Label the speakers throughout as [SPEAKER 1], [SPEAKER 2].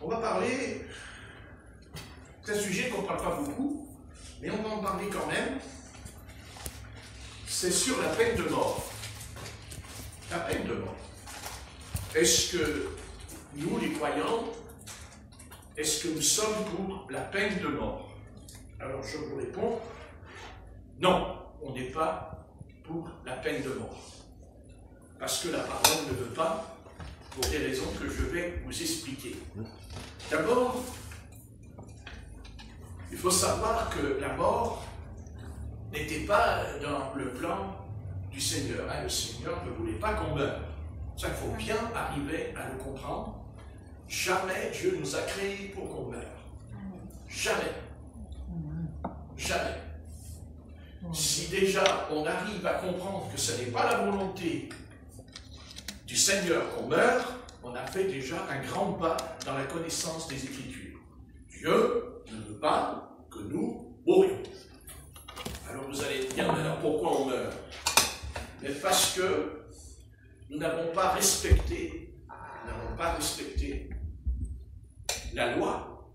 [SPEAKER 1] On va parler d'un sujet qu'on ne parle pas beaucoup, mais on va en parler quand même. C'est sur la peine de mort. La peine de mort. Est-ce que nous, les croyants, est-ce que nous sommes pour la peine de mort? Alors je vous réponds, non, on n'est pas pour la peine de mort. Parce que la parole ne veut pas, pour des raisons que je vais vous expliquer. D'abord, il faut savoir que la mort n'était pas dans le plan du Seigneur. Le Seigneur ne voulait pas qu'on meure. Ça, il faut bien arriver à le comprendre. Jamais Dieu nous a créés pour qu'on meure. Jamais. Jamais. Si déjà on arrive à comprendre que ce n'est pas la volonté du Seigneur qu'on meure, on a fait déjà un grand pas dans la connaissance des Écritures. Dieu ne veut pas que nous mourions. Alors vous allez dire, alors pourquoi on meurt? Mais parce que nous n'avons pas respecté la loi.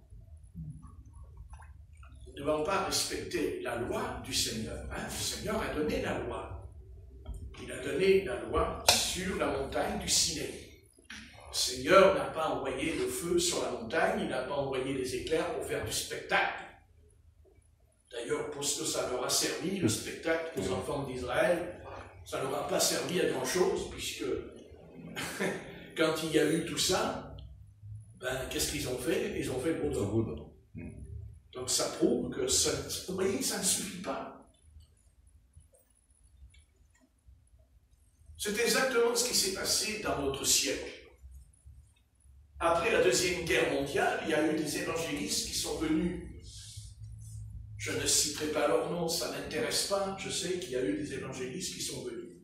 [SPEAKER 1] Nous n'avons pas respecté la loi du Seigneur. Le Seigneur a donné la loi. Il a donné la loi sur la montagne du Sinaï. Le Seigneur n'a pas envoyé le feu sur la montagne, il n'a pas envoyé les éclairs pour faire du spectacle. D'ailleurs, pour ce que ça leur a servi, le spectacle aux enfants d'Israël, ça ne leur a pas servi à grand-chose, puisque quand il y a eu tout ça, qu'est-ce qu'ils ont fait? Ils ont fait le vaudor. Donc ça prouve que vous voyez, ça ne suffit pas. C'est exactement ce qui s'est passé dans notre siècle. Après la Deuxième Guerre mondiale, il y a eu des évangélistes qui sont venus. Je ne citerai pas leur nom, ça n'intéresse pas. Je sais qu'il y a eu des évangélistes qui sont venus.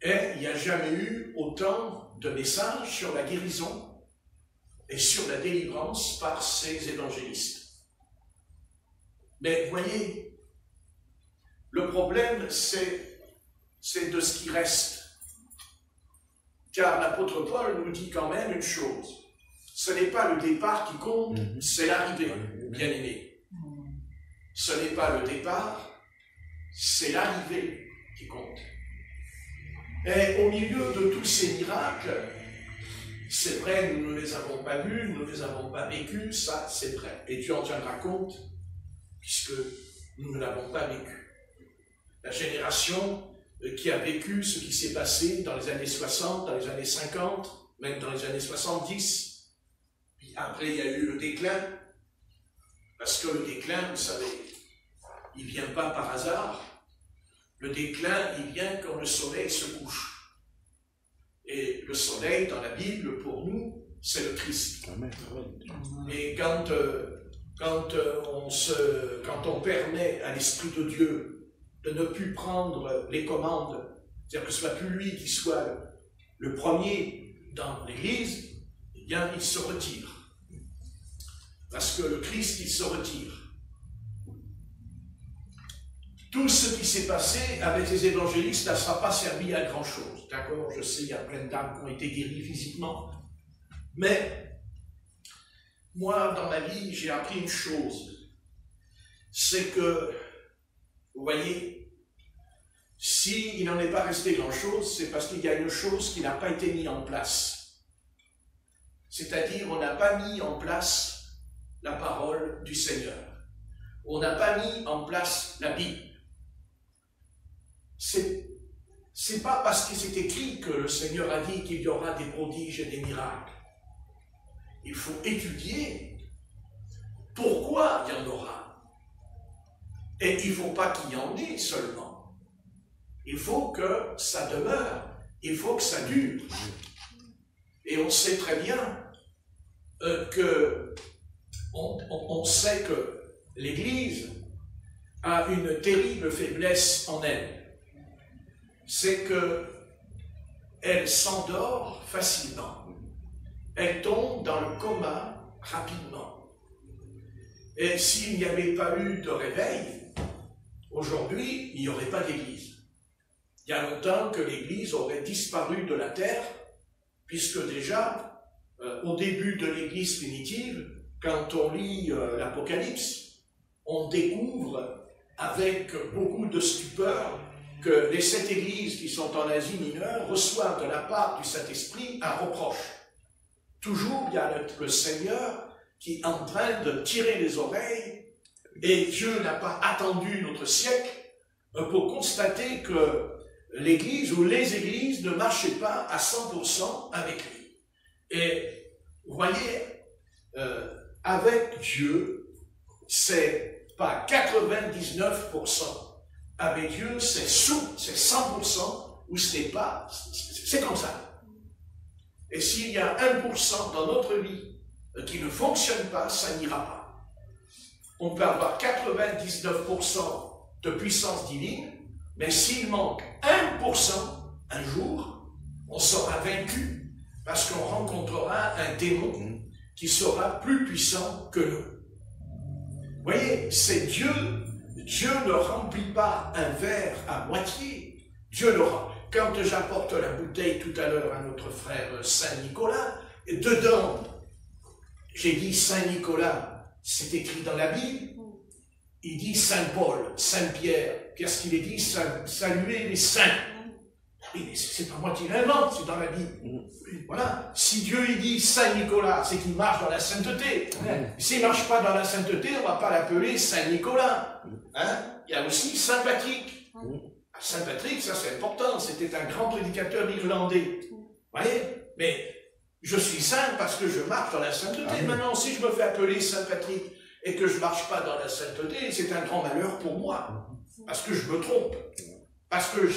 [SPEAKER 1] Et il n'y a jamais eu autant de messages sur la guérison et sur la délivrance par ces évangélistes. Mais vous voyez, le problème, c'est de ce qui reste. Car l'apôtre Paul nous dit quand même une chose. Ce n'est pas le départ qui compte, c'est l'arrivée, bien aimé. Ce n'est pas le départ, c'est l'arrivée qui compte. Et au milieu de tous ces miracles, c'est vrai, nous ne les avons pas vus, nous ne les avons pas vécus, ça c'est vrai. Et Dieu en tiendra compte, puisque nous ne l'avons pas vécu. La génération qui a vécu ce qui s'est passé dans les années 60, dans les années 50, même dans les années 70, puis après il y a eu le déclin, parce que le déclin, vous savez, il ne vient pas par hasard. Le déclin, il vient quand le soleil se couche. Et le soleil, dans la Bible, pour nous, c'est le Christ. Et quand on permet à l'Esprit de Dieu de ne plus prendre les commandes, c'est-à-dire que ce ne soit plus lui qui soit le premier dans l'Église, eh bien, il se retire. Parce que le Christ, il se retire. Tout ce qui s'est passé avec les évangélistes, ça ne sera pas servi à grand-chose. D'accord, je sais, il y a plein d'âmes qui ont été guéries physiquement. Mais, moi, dans ma vie, j'ai appris une chose. C'est que, vous voyez, s'il n'en est pas resté grand-chose, c'est parce qu'il y a une chose qui n'a pas été mise en place. C'est-à-dire, on n'a pas mis en place la parole du Seigneur. On n'a pas mis en place la Bible. C'est pas parce qu'il s'est écrit que le Seigneur a dit qu'il y aura des prodiges et des miracles. Il faut étudier pourquoi il y en aura. Et il ne faut pas qu'il y en ait seulement. Il faut que ça demeure. Il faut que ça dure. Et on sait très bien on sait que l'Église a une terrible faiblesse en elle. C'est qu'elle s'endort facilement. Elle tombe dans le coma rapidement. Et s'il n'y avait pas eu de réveil, aujourd'hui, il n'y aurait pas d'Église. Il y a longtemps que l'Église aurait disparu de la terre, puisque déjà, au début de l'Église primitive, quand on lit l'Apocalypse, on découvre avec beaucoup de stupeur que les 7 églises qui sont en Asie mineure reçoivent de la part du Saint-Esprit un reproche. Toujours, il y a le Seigneur qui est en train de tirer les oreilles, et Dieu n'a pas attendu notre siècle pour constater que l'Église ou les églises ne marchaient pas à 100% avec lui. Et vous voyez, avec Dieu, c'est pas 99%. Avec Dieu, c'est 100%, ou ce n'est pas, c'est comme ça. Et s'il y a 1% dans notre vie qui ne fonctionne pas, ça n'ira pas. On peut avoir 99% de puissance divine, mais s'il manque 1%, un jour, on sera vaincu parce qu'on rencontrera un démon qui sera plus puissant que nous. Vous voyez, c'est Dieu. Dieu ne remplit pas un verre à moitié. Dieu le remplit. Quand j'apporte la bouteille tout à l'heure à notre frère Saint-Nicolas, dedans, j'ai dit Saint-Nicolas, c'est écrit dans la Bible. Il dit Saint-Paul, Saint-Pierre. Qu'est-ce qu'il est dit? Saluer les saints. Oui, c'est pas moi qui l'invente, c'est dans la Bible. Voilà. Si Dieu il dit Saint-Nicolas, c'est qu'il marche dans la sainteté. S'il ne marche pas dans la sainteté, on ne va pas l'appeler Saint-Nicolas. Hein? Il y a aussi Saint-Patrick. Saint-Patrick, ça c'est important, c'était un grand prédicateur irlandais. Vous voyez? Mais je suis saint parce que je marche dans la sainteté. Maintenant, si je me fais appeler Saint-Patrick et que je ne marche pas dans la sainteté, c'est un grand malheur pour moi. Parce que je me trompe. Parce que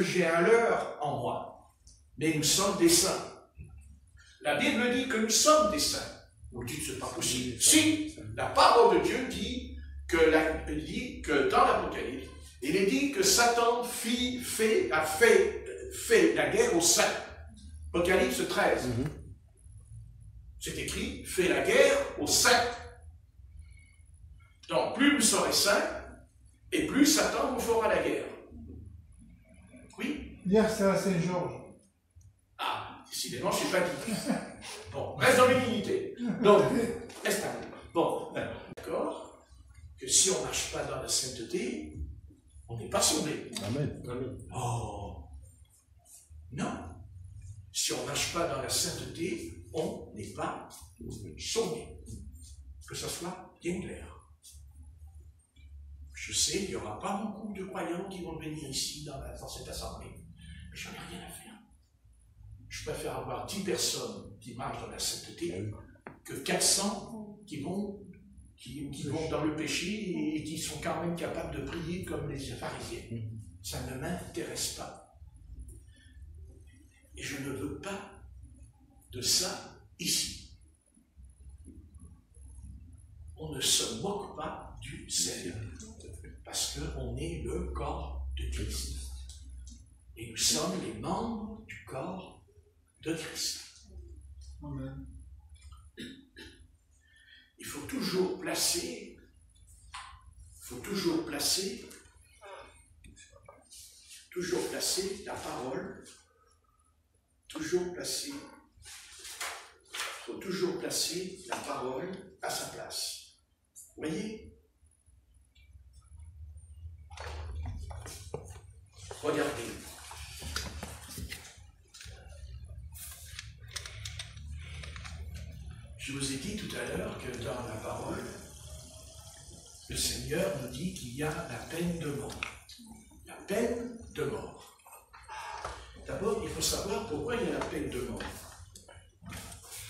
[SPEAKER 1] j'ai un leurre en moi. Mais nous sommes des saints. La Bible dit que nous sommes des saints. Vous dites, c'est pas possible. Si, la parole de Dieu dit que dans l'Apocalypse, il est dit que Satan a fait la guerre aux saints. Apocalypse 13. C'est écrit, fait la guerre aux saints. Donc, plus vous serez saints, et plus Satan vous fera la guerre. Oui?
[SPEAKER 2] Hier, c'était à Saint-Georges.
[SPEAKER 1] Ah, décidément, je ne sais pas dit. Bon, reste dans l'unité. Donc, reste à bon, d'accord, que si on ne marche pas dans la sainteté, on n'est pas sauvé.
[SPEAKER 3] Amen.
[SPEAKER 1] Oh, non. Si on ne marche pas dans la sainteté, on n'est pas sauvé. Que ça soit bien clair. Je sais, il n'y aura pas beaucoup de croyants qui vont venir ici dans cette assemblée. Mais j'en ai rien à faire. Je préfère avoir 10 personnes qui marchent dans la sainteté que 400 qui vont dans le péché et qui sont quand même capables de prier comme les pharisiens. Ça ne m'intéresse pas. Et je ne veux pas de ça ici. On ne se moque pas du Seigneur. Parce qu'on est le corps de Christ. Et nous sommes les membres du corps de Christ.
[SPEAKER 2] Amen.
[SPEAKER 1] Il faut toujours placer la parole, faut toujours placer la parole à sa place. Vous voyez? Regardez. Je vous ai dit tout à l'heure que dans la parole, le Seigneur nous dit qu'il y a la peine de mort. La peine de mort. D'abord, il faut savoir pourquoi il y a la peine de mort.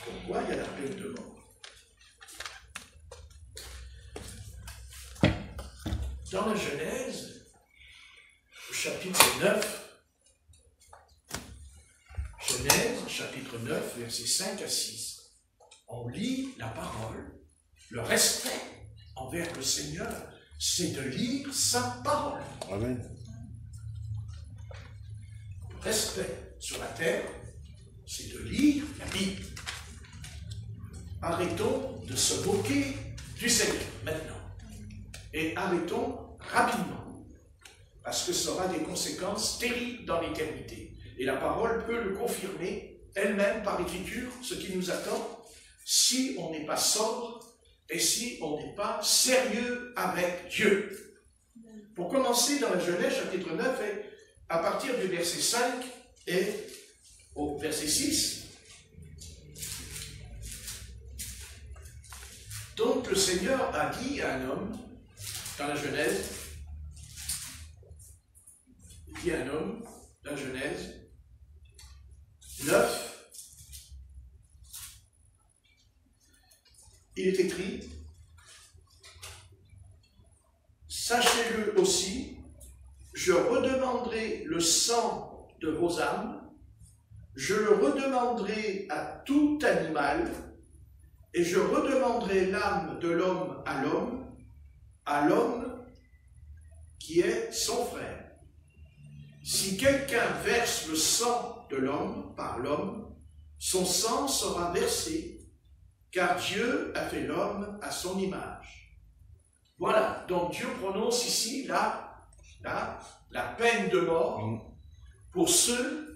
[SPEAKER 1] Pourquoi il y a la peine de mort? Dans la Genèse, au chapitre 9, Genèse, chapitre 9, versets 5 à 6, on lit la parole. Le respect envers le Seigneur, c'est de lire sa parole.
[SPEAKER 3] Amen.
[SPEAKER 1] Le respect sur la terre, c'est de lire la Bible. Arrêtons de se moquer du Seigneur maintenant. Et arrêtons rapidement. Parce que ça aura des conséquences terribles dans l'éternité. Et la parole peut le confirmer elle-même par l'Écriture ce qui nous attend si on n'est pas sobre et si on n'est pas sérieux avec Dieu. Pour commencer, dans la Genèse, chapitre 9, et à partir du verset 5 et au verset 6, donc le Seigneur a dit à un homme, dans la Genèse, il dit à un homme, dans la Genèse 9, il est écrit, sachez-le aussi, je redemanderai le sang de vos âmes, je le redemanderai à tout animal, et je redemanderai l'âme de l'homme à l'homme qui est son frère. Si quelqu'un verse le sang de l'homme par l'homme, son sang sera versé, car Dieu a fait l'homme à son image. Voilà, donc Dieu prononce ici la peine de mort pour ceux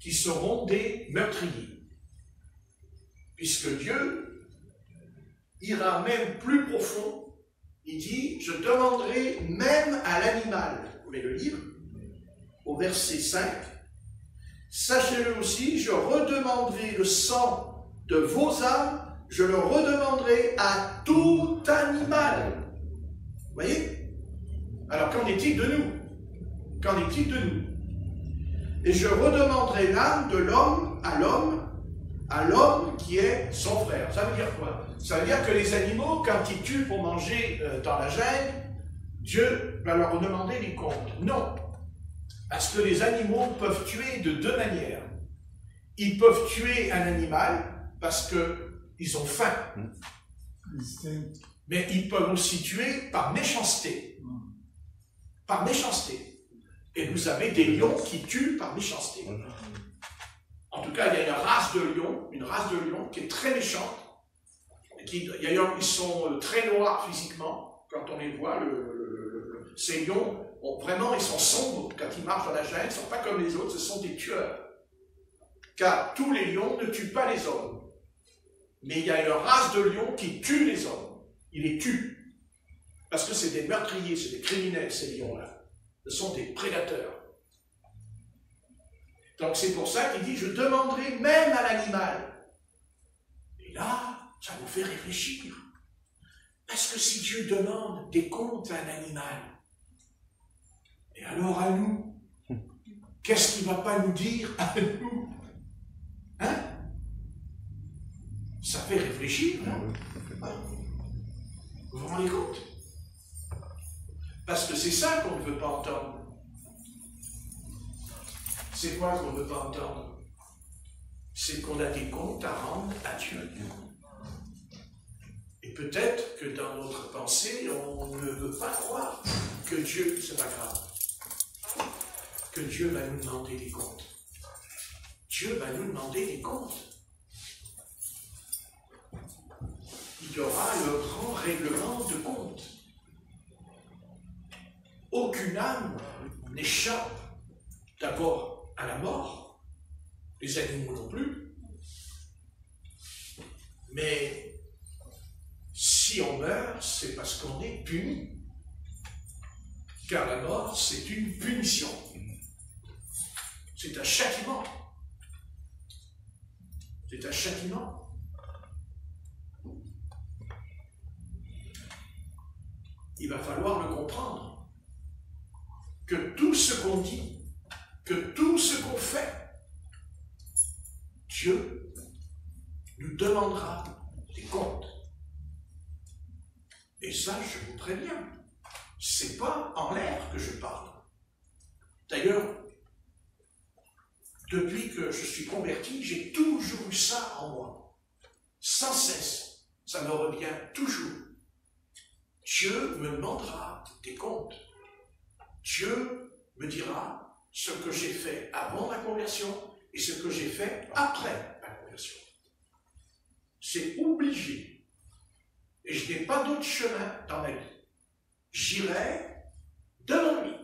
[SPEAKER 1] qui seront des meurtriers. Puisque Dieu ira même plus profond, il dit, je demanderai même à l'animal, vous pouvez le lire, au verset 5, sachez-le aussi, je redemanderai le sang de vos âmes, je le redemanderai à tout animal. Vous voyez? Alors qu'en est-il de nous? Qu'en est-il de nous? Et je redemanderai l'âme de l'homme à l'homme qui est son frère. Ça veut dire quoi? Ça veut dire que les animaux, quand ils tuent pour manger dans la jungle, Dieu va leur demander des comptes. Non. Parce que les animaux peuvent tuer de deux manières. Ils peuvent tuer un animal parce qu'ils ont faim. Mais ils peuvent aussi tuer par méchanceté. Par méchanceté. Et vous avez des lions qui tuent par méchanceté. En tout cas, il y a une race de lions qui est très méchante. D'ailleurs, ils sont très noirs physiquement. Quand on les voit, ces lions, vraiment, ils sont sombres quand ils marchent dans la jungle. Ils ne sont pas comme les autres, ce sont des tueurs. Car tous les lions ne tuent pas les hommes. Mais il y a une race de lions qui tue les hommes. Ils les tuent. Parce que c'est des meurtriers, c'est des criminels, ces lions-là. Ce sont des prédateurs. Donc c'est pour ça qu'il dit, je demanderai même à l'animal. Et là, ça nous fait réfléchir. Parce que si Dieu demande des comptes à un animal, et alors à nous, qu'est-ce qu'il ne va pas nous dire à nous? Hein? Ça fait réfléchir, non? Vous vous rendez compte? Parce que c'est ça qu'on ne veut pas entendre. C'est quoi qu'on ne veut pas entendre? C'est qu'on a des comptes à rendre à Dieu. Et peut-être que dans notre pensée, on ne veut pas croire que Dieu, c'est pas grave, que Dieu va nous demander des comptes. Dieu va nous demander des comptes. Il y aura le grand règlement de compte. Aucune âme n'échappe d'abord à la mort, les animaux non plus, mais si on meurt, c'est parce qu'on est puni, car la mort, c'est une punition, c'est un châtiment, c'est un châtiment. Il va falloir le comprendre. Que tout ce qu'on dit, que tout ce qu'on fait, Dieu nous demandera des comptes. Et ça, je vous préviens, c'est pas en l'air que je parle. D'ailleurs, depuis que je suis converti, j'ai toujours eu ça en moi. Sans cesse, ça me revient toujours. Dieu me demandera des comptes. Dieu me dira ce que j'ai fait avant la conversion et ce que j'ai fait après la conversion. C'est obligé. Et je n'ai pas d'autre chemin dans ma vie. J'irai devant lui.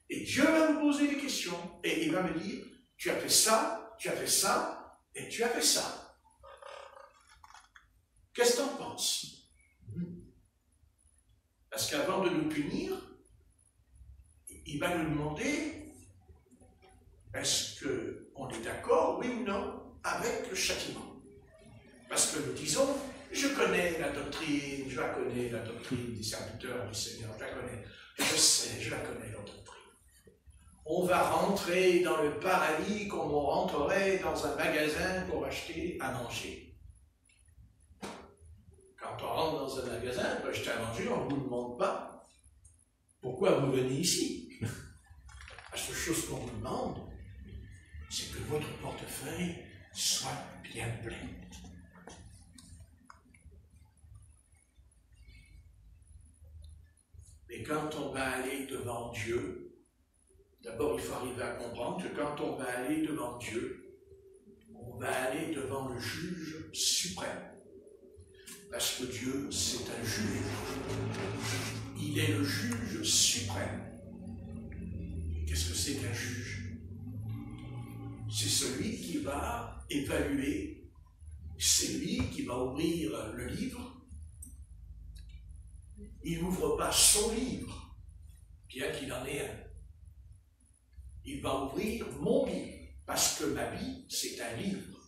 [SPEAKER 1] Et Dieu va me poser des questions et il va me dire, tu as fait ça, tu as fait ça, et tu as fait ça. Qu'est-ce que tu en penses? Parce qu'avant de nous punir, il va nous demander, est-ce qu'on est d'accord, oui ou non, avec le châtiment? Parce que nous disons, je connais la doctrine des serviteurs du Seigneur, je la connais, je sais, je la connais, la doctrine. On va rentrer dans le paradis comme on rentrerait dans un magasin pour acheter à manger. Quand on rentre dans un magasin pour acheter à manger, on ne vous demande pas pourquoi vous venez ici. La seule chose qu'on vous demande, c'est que votre portefeuille soit bien plein. Mais quand on va aller devant Dieu, d'abord il faut arriver à comprendre que quand on va aller devant Dieu, on va aller devant le juge suprême. Parce que Dieu, c'est un juge. Il est le juge suprême. Et qu'est-ce que c'est qu'un juge? C'est celui qui va évaluer, c'est lui qui va ouvrir le livre. Il n'ouvre pas son livre, bien qu'il en ait un. Il va ouvrir mon livre, parce que ma vie, c'est un livre.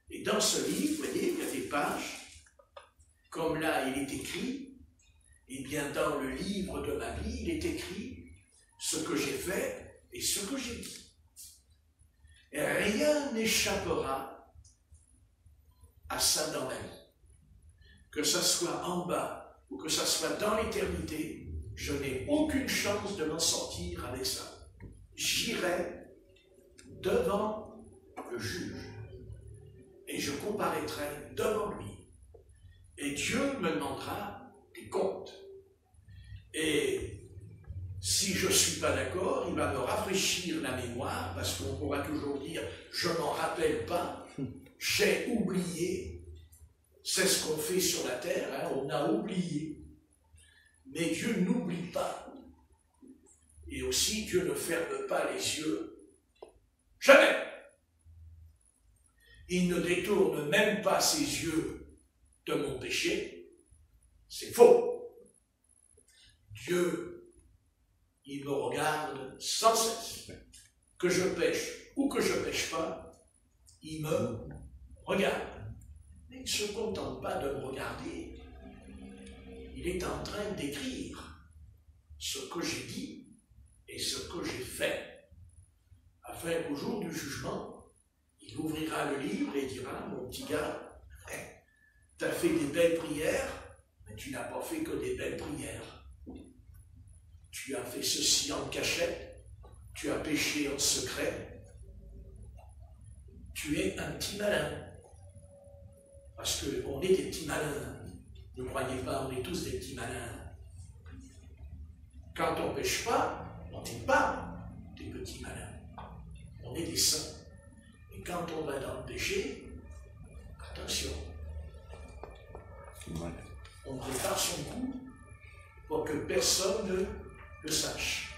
[SPEAKER 1] Et dans ce livre, vous voyez, il y a des pages, comme là il est écrit, et bien dans le livre de ma vie, il est écrit ce que j'ai fait et ce que j'ai dit. Et rien n'échappera à ça dans ma vie. Que ça soit en bas ou que ça soit dans l'éternité, je n'ai aucune chance de m'en sortir avec ça. J'irai devant le juge et je comparaîtrai devant lui. Et Dieu me demandera des comptes. Et si je ne suis pas d'accord, il va me rafraîchir la mémoire, parce qu'on pourra toujours dire « je m'en rappelle pas, j'ai oublié ». C'est ce qu'on fait sur la terre, hein, on a oublié. Mais Dieu n'oublie pas. Et aussi, Dieu ne ferme pas les yeux. Jamais. Il ne détourne même pas ses yeux de mon péché. C'est faux. Dieu, il me regarde sans cesse. Que je pêche ou que je ne pêche pas, il me regarde. Mais il ne se contente pas de me regarder. Il est en train d'écrire ce que j'ai dit et ce que j'ai fait, afin qu'au jour du jugement, il ouvrira le livre et dira, mon petit gars, tu as fait des belles prières, mais tu n'as pas fait que des belles prières. Tu as fait ceci en cachette, tu as péché en secret, tu es un petit malin. Parce qu'on est des petits malins. Ne croyez pas, on est tous des petits malins. Quand on ne pêche pas, on n'est pas des petits malins. On est des saints. Et quand on va dans le péché, attention. On prépare son coup pour que personne ne le sache.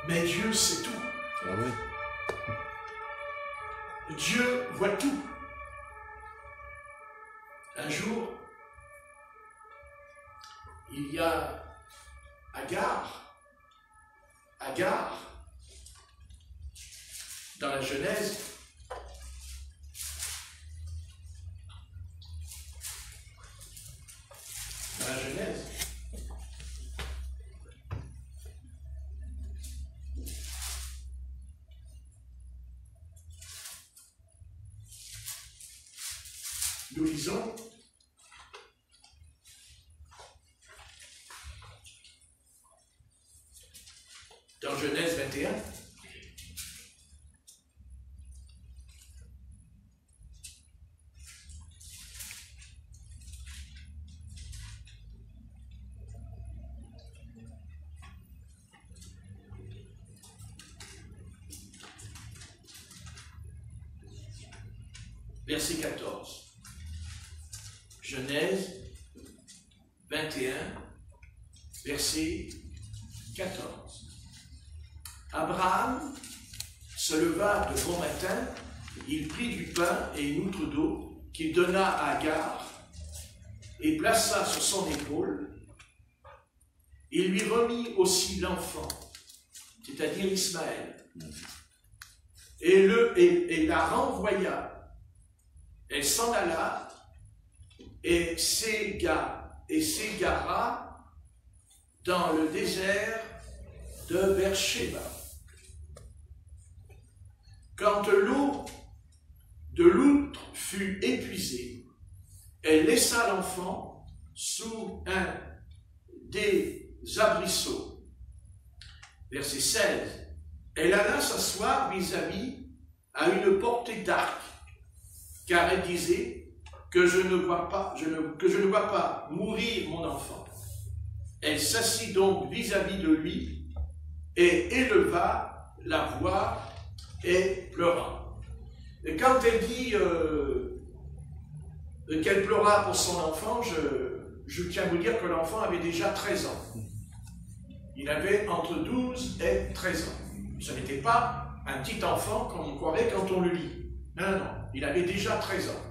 [SPEAKER 1] Mais Dieu sait tout.
[SPEAKER 3] Ah oui.
[SPEAKER 1] Dieu voit tout. Un jour, il y a Agar, dans la Genèse, nous lisons dans Genèse 21, verset 14. Genèse 21, verset 14. Abraham se leva de bon matin, il prit du pain et une outre d'eau qu'il donna à Agar et plaça sur son épaule. Il lui remit aussi l'enfant, c'est-à-dire Ismaël, et la renvoya. Elle s'en alla et s'égara dans le désert de Beersheba. Quand l'eau de l'outre fut épuisée, elle laissa l'enfant sous un des arbrisseaux. Verset 16. Elle alla s'asseoir vis-à-vis à une portée d'arc, car elle disait que je ne vois pas mourir mon enfant. Elle s'assit donc vis-à-vis de lui et éleva la voix et pleura. Et quand elle dit qu'elle pleura pour son enfant, je tiens à vous dire que l'enfant avait déjà 13 ans. Il avait entre 12 et 13 ans. Ce n'était pas un petit enfant comme on croirait quand on le lit. Non, non, non. Il avait déjà 13 ans.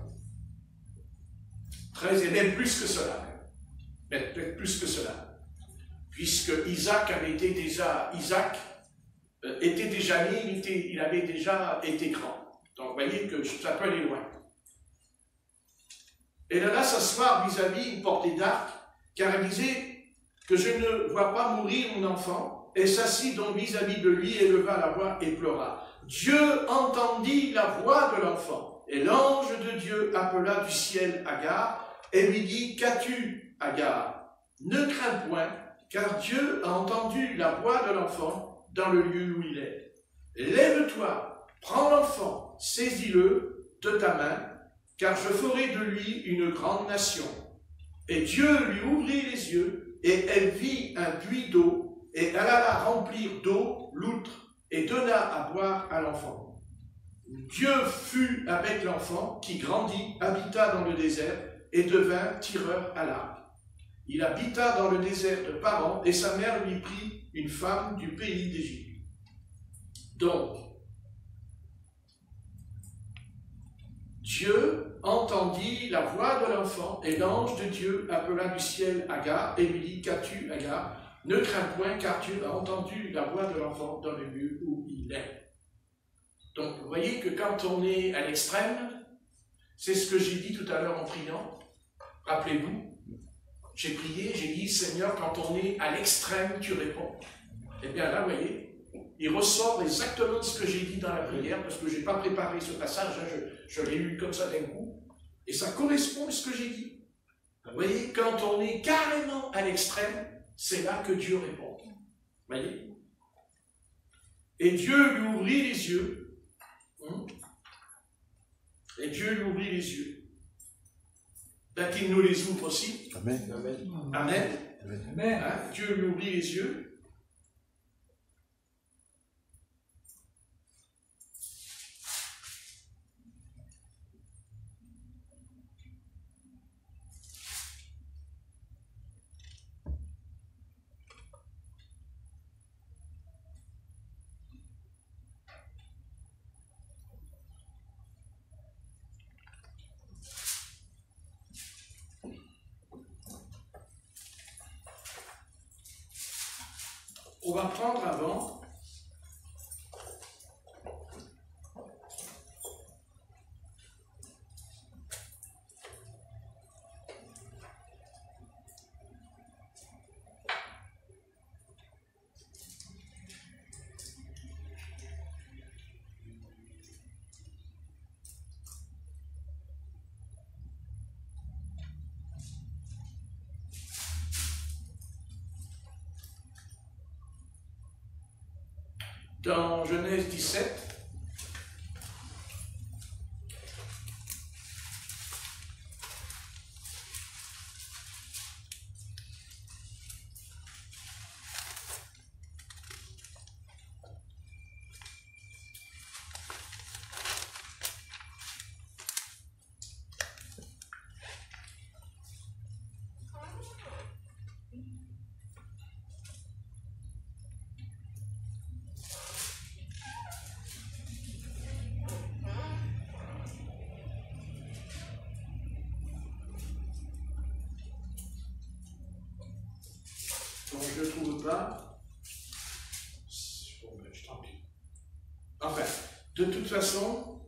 [SPEAKER 1] 13 et même plus que cela. Peut-être plus que cela. Puisque Isaac était déjà né, il avait déjà été grand. Donc vous voyez que ça peut aller loin. Elle alla s'asseoir vis-à-vis une portée d'arc, car elle disait que je ne vois pas mourir mon enfant. Elle s'assit donc vis-à-vis de lui, éleva la voix et pleura. Dieu entendit la voix de l'enfant, et l'ange de Dieu appela du ciel Agar, et lui dit, qu'as-tu, Agar? Ne crains point, car Dieu a entendu la voix de l'enfant dans le lieu où il est. Lève-toi, prends l'enfant, saisis-le de ta main, car je ferai de lui une grande nation. Et Dieu lui ouvrit les yeux, et elle vit un puits d'eau, et elle alla remplir d'eau l'outre, et donna à boire à l'enfant. Dieu fut avec l'enfant, qui grandit, habita dans le désert, et devint tireur à l'arc. Il habita dans le désert de Paran, et sa mère lui prit une femme du pays d'Égypte. Donc, Dieu entendit la voix de l'enfant, et l'ange de Dieu appela du ciel Agar, et lui dit, qu'as-tu, Agar? Ne crains point, car Dieu a entendu la voix de l'enfant dans le lieu où il est. Donc, vous voyez que quand on est à l'extrême, c'est ce que j'ai dit tout à l'heure en priant. Rappelez-vous, j'ai prié, j'ai dit, Seigneur, quand on est à l'extrême, tu réponds. Eh bien là, vous voyez, il ressort exactement ce que j'ai dit dans la prière, parce que je n'ai pas préparé ce passage, hein, je l'ai lu comme ça d'un coup, et ça correspond à ce que j'ai dit. Vous voyez, quand on est carrément à l'extrême, c'est là que Dieu répond. Vous voyez? Et Dieu lui ouvrit les yeux. Et Dieu lui ouvrit les yeux. Ben, qu'il nous les ouvre aussi.
[SPEAKER 3] Amen.
[SPEAKER 1] Amen. Amen.
[SPEAKER 2] Amen.
[SPEAKER 1] Hein? Dieu lui ouvrit les yeux. On va prendre avant dans Genèse 17. je ne le trouve pas. Bon, ben, tant pis. Enfin, de toute façon,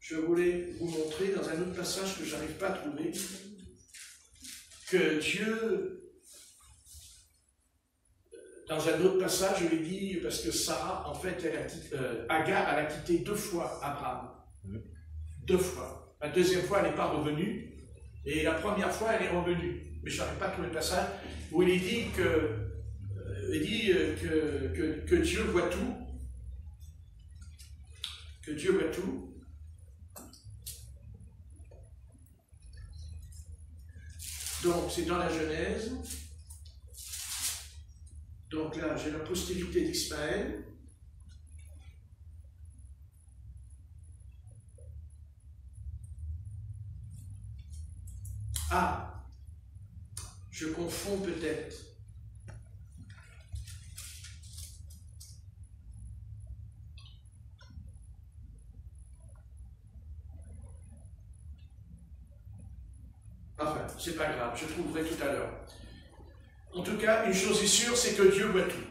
[SPEAKER 1] je voulais vous montrer dans un autre passage que je n'arrive pas à trouver que Dieu, dans un autre passage, je l'ai dit, parce que Sarah, en fait, Agar, elle a quitté 2 fois Abraham. 2 fois. La deuxième fois, elle n'est pas revenue, et la première fois, elle est revenue. Mais je n'arrive pas à trouver le passage où il est dit que Dieu voit tout. Que Dieu voit tout. Donc, c'est dans la Genèse. Donc là, j'ai la postérité d'Ismaël. Ah, je confonds peut-être. Enfin, c'est pas grave, je trouverai tout à l'heure. En tout cas, une chose est sûre, c'est que Dieu voit tout.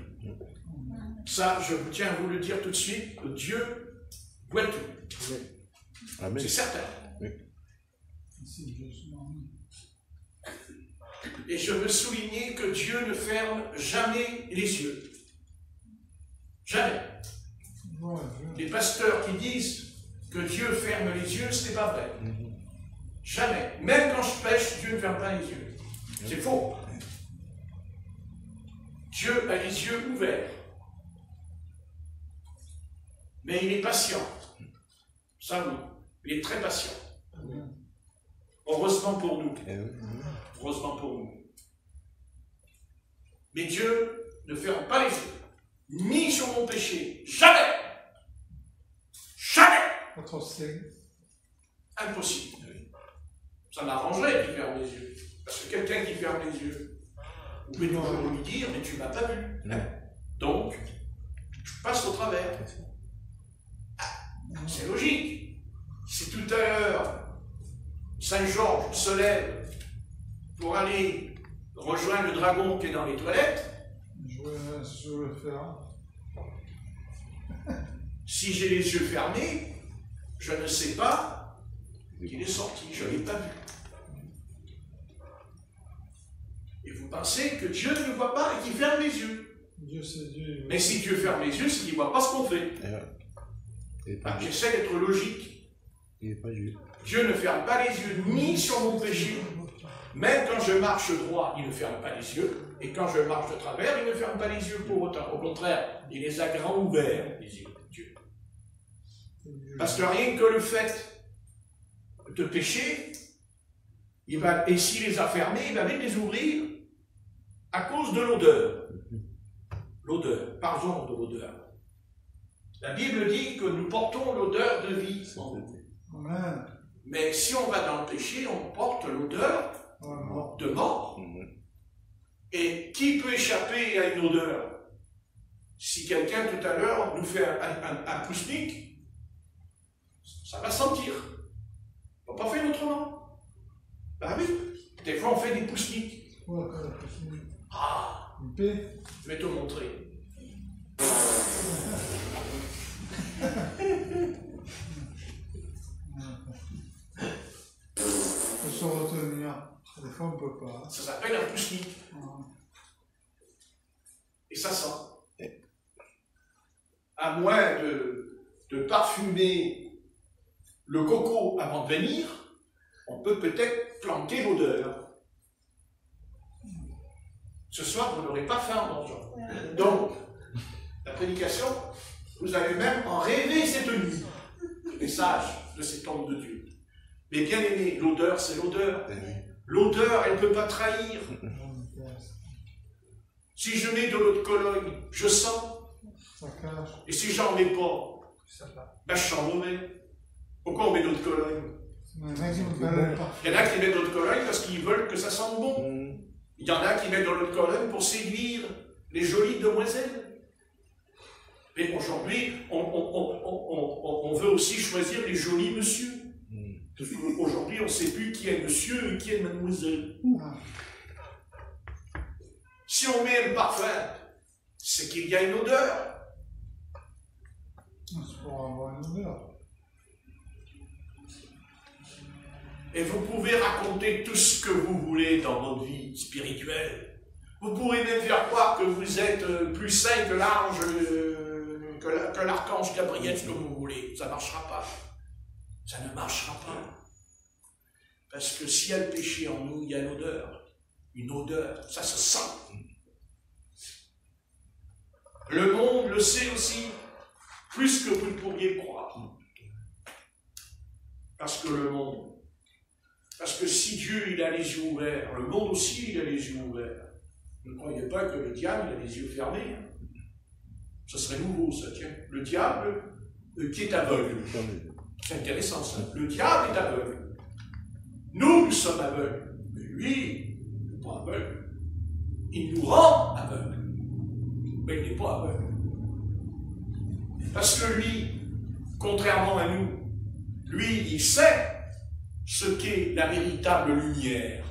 [SPEAKER 1] Ça, je tiens à vous le dire tout de suite, que Dieu voit tout. Amen. C'est certain. Oui. Et je veux souligner que Dieu ne ferme jamais les yeux. Jamais. Les pasteurs qui disent que Dieu ferme les yeux, ce n'est pas vrai. Jamais. Même quand je pêche, Dieu ne ferme pas les yeux. C'est faux. Dieu a les yeux ouverts. Mais il est patient. Ça oui. Il est très patient. Heureusement pour nous. Heureusement pour nous. Mais Dieu ne ferme pas les yeux. Ni sur mon péché. Jamais. Jamais. Impossible. Ça m'arrangerait qu'il ferme les yeux. Parce que quelqu'un qui ferme les yeux, vous pouvez toujours lui dire, mais tu ne m'as pas vu. Donc, je passe au travers. C'est logique. Si tout à l'heure, Saint-Georges se lève pour aller rejoindre le dragon qui est dans les toilettes, si j'ai les yeux fermés, je ne sais pas qu'il est sorti, je ne l'ai pas vu. Et vous pensez que Dieu ne voit pas et qu'il ferme les yeux. Mais si Dieu ferme les yeux, c'est qu'il ne voit pas ce qu'on fait. J'essaie d'être logique. Dieu ne ferme pas les yeux ni sur mon péché. Même quand je marche droit, il ne ferme pas les yeux. Et quand je marche de travers, il ne ferme pas les yeux pour autant. Au contraire, il les a grands ouverts, les yeux de Dieu. Parce que rien que le fait de pécher, et s'il les a fermés, il va même les ouvrir à cause de l'odeur. L'odeur, pardon de l'odeur. La Bible dit que nous portons l'odeur de vie. Amen. Mais si on va dans le péché, on porte l'odeur de mort. Et qui peut échapper à une odeur? Si quelqu'un tout à l'heure nous fait un pousnic, ça va sentir. On n'a pas fait autrement. Ben oui, des fois on fait des pousnics. Ah, je vais te montrer.
[SPEAKER 2] Se retenir. Des fois, on ne peut pas.
[SPEAKER 1] Ça s'appelle un pousnic. Et ça sent. À moins de parfumer le coco avant de venir, on peut peut-être planter l'odeur. Ce soir, vous n'aurez pas faim en mangeant. Donc, la prédication, vous allez même en rêver cette nuit. Les sages de cet homme de Dieu. Mais bien aimé, l'odeur, c'est l'odeur. L'odeur, elle ne peut pas trahir. Si je mets de l'eau de Cologne, je sens. Et si j'en mets pas, ben je sens mauvais. Pourquoi on met de l'eau de Cologne? Il y en a qui mettent de l'eau de Cologne parce qu'ils veulent que ça sente bon. Il y en a qui mettent de l'eau de Cologne pour séduire les jolies demoiselles. Mais aujourd'hui, on veut aussi choisir les jolis monsieur. Aujourd'hui, on ne sait plus qui est monsieur et qui est mademoiselle. Si on met un parfum, c'est qu'il y a une odeur.
[SPEAKER 2] C'est pour avoir une odeur.
[SPEAKER 1] Et vous pouvez raconter tout ce que vous voulez dans votre vie spirituelle. Vous pourrez même faire croire que vous êtes plus saint que l'ange, que l'archange Gabriel, ce que vous voulez. Ça ne marchera pas. Ça ne marchera pas. Parce que s'il y a le péché en nous, il y a l'odeur. Une odeur, ça se sent. Le monde le sait aussi, plus que vous ne pourriez croire. Parce que le monde, parce que si Dieu il a les yeux ouverts, le monde aussi il a les yeux ouverts. Ne croyez pas que le diable il a les yeux fermés. Ce serait nouveau ça, tiens. Le diable qui est aveugle. C'est intéressant ça. Le diable est aveugle. Nous sommes aveugles. Mais lui, il n'est pas aveugle. Il nous rend aveugles. Mais il n'est pas aveugle. Parce que lui, contrairement à nous, lui, il sait ce qu'est la véritable lumière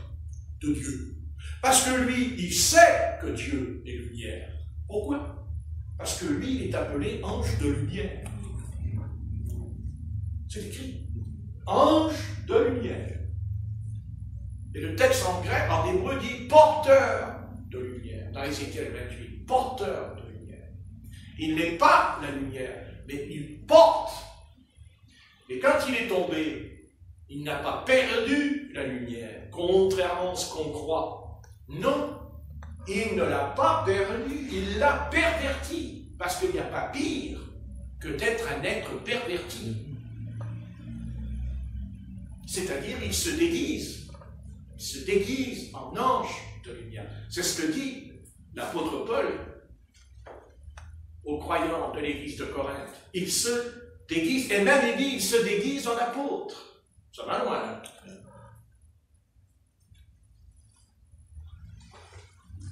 [SPEAKER 1] de Dieu. Parce que lui, il sait que Dieu est lumière. Pourquoi? Parce que lui, il est appelé ange de lumière. C'est écrit. Ange de lumière. Et le texte en grec, en hébreu, dit porteur de lumière. Dans Ézéchiel 28, porteur de lumière. Il n'est pas la lumière, mais il porte. Et quand il est tombé, il n'a pas perdu la lumière, contrairement à ce qu'on croit. Non, il ne l'a pas perdu, il l'a perverti. Parce qu'il n'y a pas pire que d'être un être perverti. C'est-à-dire, il se déguise. Il se déguise en ange de lumière. C'est ce que dit l'apôtre Paul aux croyants de l'église de Corinthe. Il se déguise, et même il dit, il se déguise en apôtre. Ça va loin. Hein?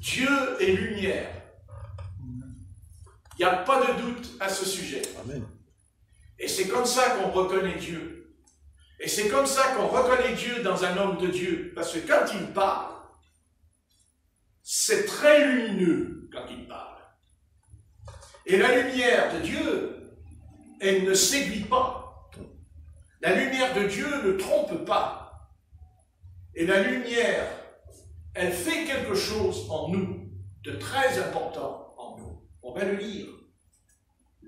[SPEAKER 1] Dieu est lumière. Il n'y a pas de doute à ce sujet.
[SPEAKER 3] Amen.
[SPEAKER 1] Et c'est comme ça qu'on reconnaît Dieu. Et c'est comme ça qu'on reconnaît Dieu dans un homme de Dieu. Parce que quand il parle, c'est très lumineux quand il parle. Et la lumière de Dieu, elle ne séduit pas. La lumière de Dieu ne trompe pas. Et la lumière, elle fait quelque chose en nous, de très important en nous. On va le lire.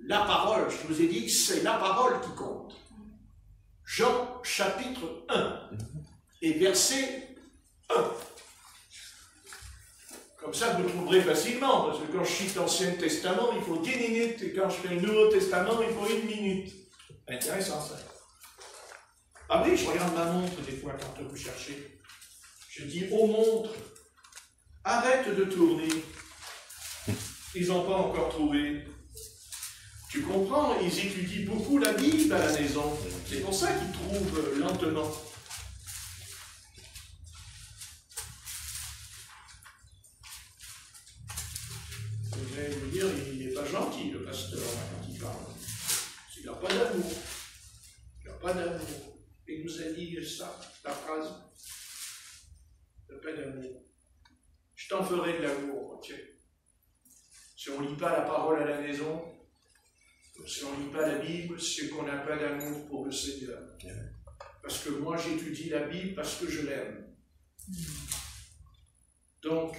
[SPEAKER 1] La parole, je vous ai dit, c'est la parole qui compte. Jean chapitre 1 et verset 1. Comme ça, vous trouverez facilement, parce que quand je cite l'Ancien Testament, il faut 10 minutes, et quand je fais le Nouveau Testament, il faut 1 minute. Intéressant ça. Ah oui, je regarde ma montre des fois quand vous cherchez. Je dis aux montres, arrête de tourner. Ils n'ont pas encore trouvé. Tu comprends, ils étudient beaucoup la Bible à la maison. C'est pour ça qu'ils trouvent lentement. Je vais vous dire, il n'est pas gentil, le pasteur, quand il parle. Il n'a pas d'amour. Il n'a pas d'amour. Il nous a dit ça, la phrase. Il n'a pas d'amour. Je t'en ferai de l'amour, tiens. Si on ne lit pas la parole à la maison, si on ne lit pas la Bible, c'est qu'on n'a pas d'amour pour le Seigneur. Parce que moi, j'étudie la Bible parce que je l'aime. Donc,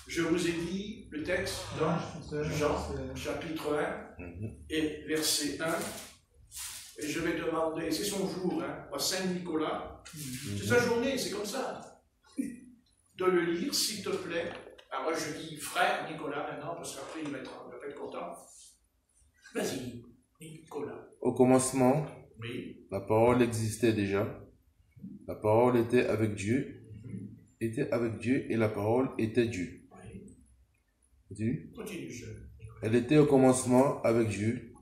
[SPEAKER 1] je vous ai dit le texte dans Jean, chapitre 1, et verset 1. Et je vais demander, c'est son jour, hein, à Saint-Nicolas. C'est sa journée, c'est comme ça. De le lire, s'il te plaît. Alors moi, je dis frère Nicolas maintenant, parce qu'après, il va être content. Vas-y, Nicolas.
[SPEAKER 3] Au commencement,
[SPEAKER 1] Oui.
[SPEAKER 3] la parole existait déjà. La parole était avec Dieu. Était avec Dieu et la parole était Dieu.
[SPEAKER 1] Oui.
[SPEAKER 3] Continue.
[SPEAKER 1] Continue, jeune.
[SPEAKER 3] Elle était au commencement avec Dieu.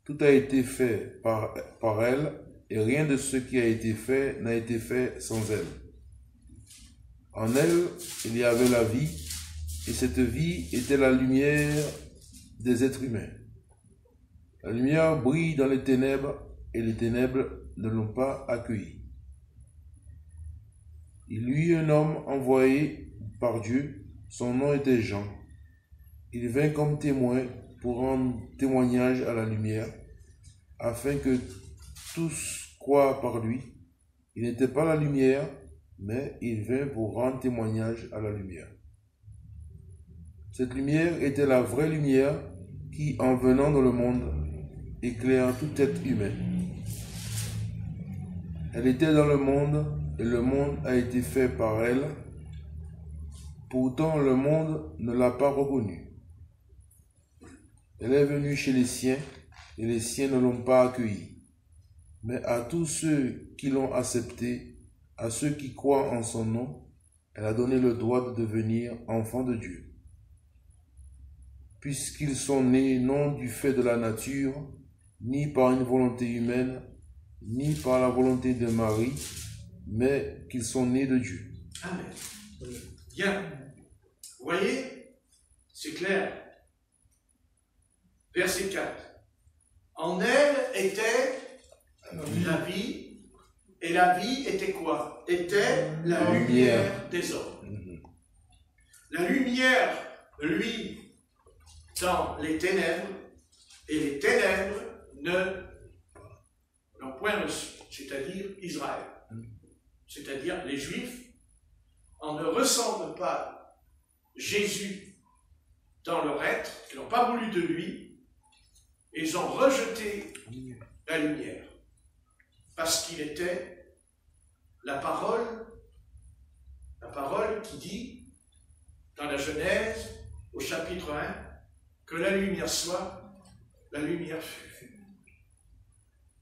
[SPEAKER 3] Tout a été fait par elle et rien de ce qui a été fait n'a été fait sans elle. En elle, il y avait la vie et cette vie était la lumière des êtres humains. La lumière brille dans les ténèbres et les ténèbres ne l'ont pas accueilli. Il y eut un homme envoyé par Dieu, son nom était Jean. Il vint comme témoin pour rendre témoignage à la lumière, afin que tous croient par lui. Il n'était pas la lumière, mais il vint pour rendre témoignage à la lumière. Cette lumière était la vraie lumière qui, en venant dans le monde, éclaire tout être humain. Elle était dans le monde, et le monde a été fait par elle. Pourtant, le monde ne l'a pas reconnue. Elle est venue chez les siens, et les siens ne l'ont pas accueillie. Mais à tous ceux qui l'ont acceptée, à ceux qui croient en son nom, elle a donné le droit de devenir enfants de Dieu. Puisqu'ils sont nés non du fait de la nature, ni par une volonté humaine, ni par la volonté de Marie, mais qu'ils sont nés de Dieu.
[SPEAKER 1] Amen. Bien. Vous voyez, c'est clair. Verset 4. En elle était la vie, et la vie était quoi? Était la lumière des hommes. La lumière, lui, dans les ténèbres, et les ténèbres n'ont point reçu, c'est-à-dire Israël, c'est-à-dire les Juifs, en ne ressentent pas Jésus dans leur être, ils n'ont pas voulu de lui, ils ont rejeté la lumière, parce qu'il était la parole qui dit, dans la Genèse, au chapitre 1, que la lumière soit, la lumière fut.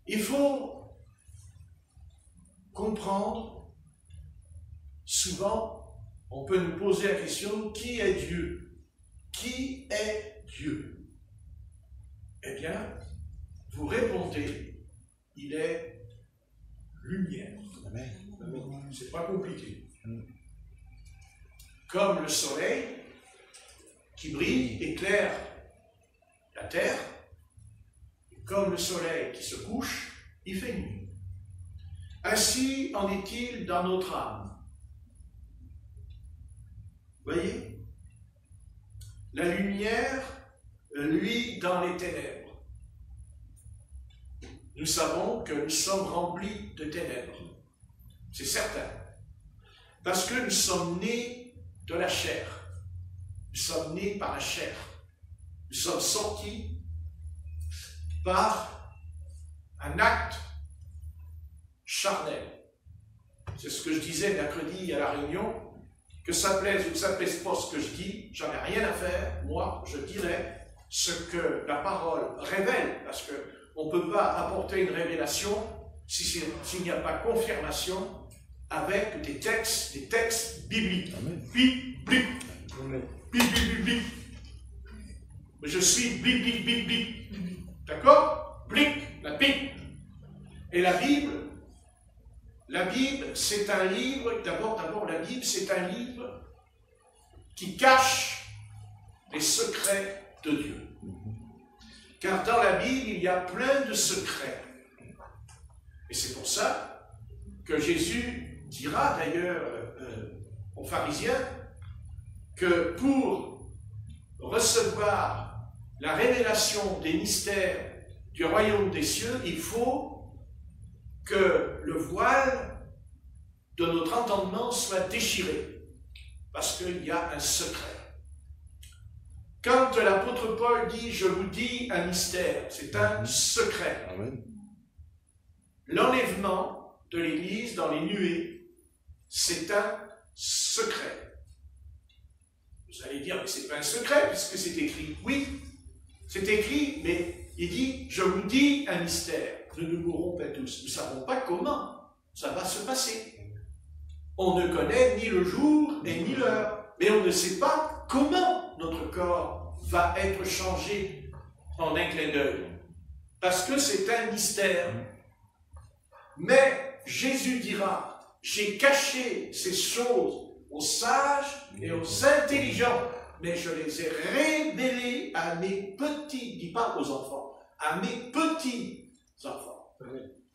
[SPEAKER 1] Il faut comprendre, souvent, on peut nous poser la question, qui est Dieu? Qui est Dieu? Eh bien, vous répondez, il est lumière. C'est pas compliqué. Comme le soleil qui brille, éclaire la terre, et comme le soleil qui se couche, il fait nuit. Ainsi en est-il dans notre âme. Voyez? La lumière, lui, dans les ténèbres. Nous savons que nous sommes remplis de ténèbres. C'est certain. Parce que nous sommes nés de la chair. Nous sommes nés par la chair. Nous sommes sortis par un acte charnel. C'est ce que je disais mercredi à la réunion, que ça plaise ou que ça plaise pas ce que je dis, j'en ai rien à faire. Moi, je dirais ce que la parole révèle, parce qu'on ne peut pas apporter une révélation s'il n'y a pas confirmation avec des textes bibliques. Bibliques. Je suis biblique. D'accord? Blic, la Bible. Et la Bible, c'est un livre, d'abord la Bible, c'est un livre qui cache les secrets de Dieu. Car dans la Bible, il y a plein de secrets. Et c'est pour ça que Jésus dira d'ailleurs aux pharisiens que pour recevoir la révélation des mystères du royaume des cieux, il faut que le voile de notre entendement soit déchiré, parce qu'il y a un secret. Quand l'apôtre Paul dit « je vous dis un mystère », c'est un secret. L'enlèvement de l'Église dans les nuées, c'est un secret. Vous allez dire, mais c'est pas un secret, puisque c'est écrit. Oui, c'est écrit, mais il dit « je vous dis un mystère ». Nous ne mourrons pas tous. Nous ne savons pas comment ça va se passer. On ne connaît ni le jour et ni l'heure. Mais on ne sait pas comment notre corps va être changé en un clin d'œil. Parce que c'est un mystère. Mais Jésus dira, j'ai caché ces choses aux sages et aux intelligents, mais je les ai révélées à mes petits, il dit pas aux enfants, à mes petits enfants.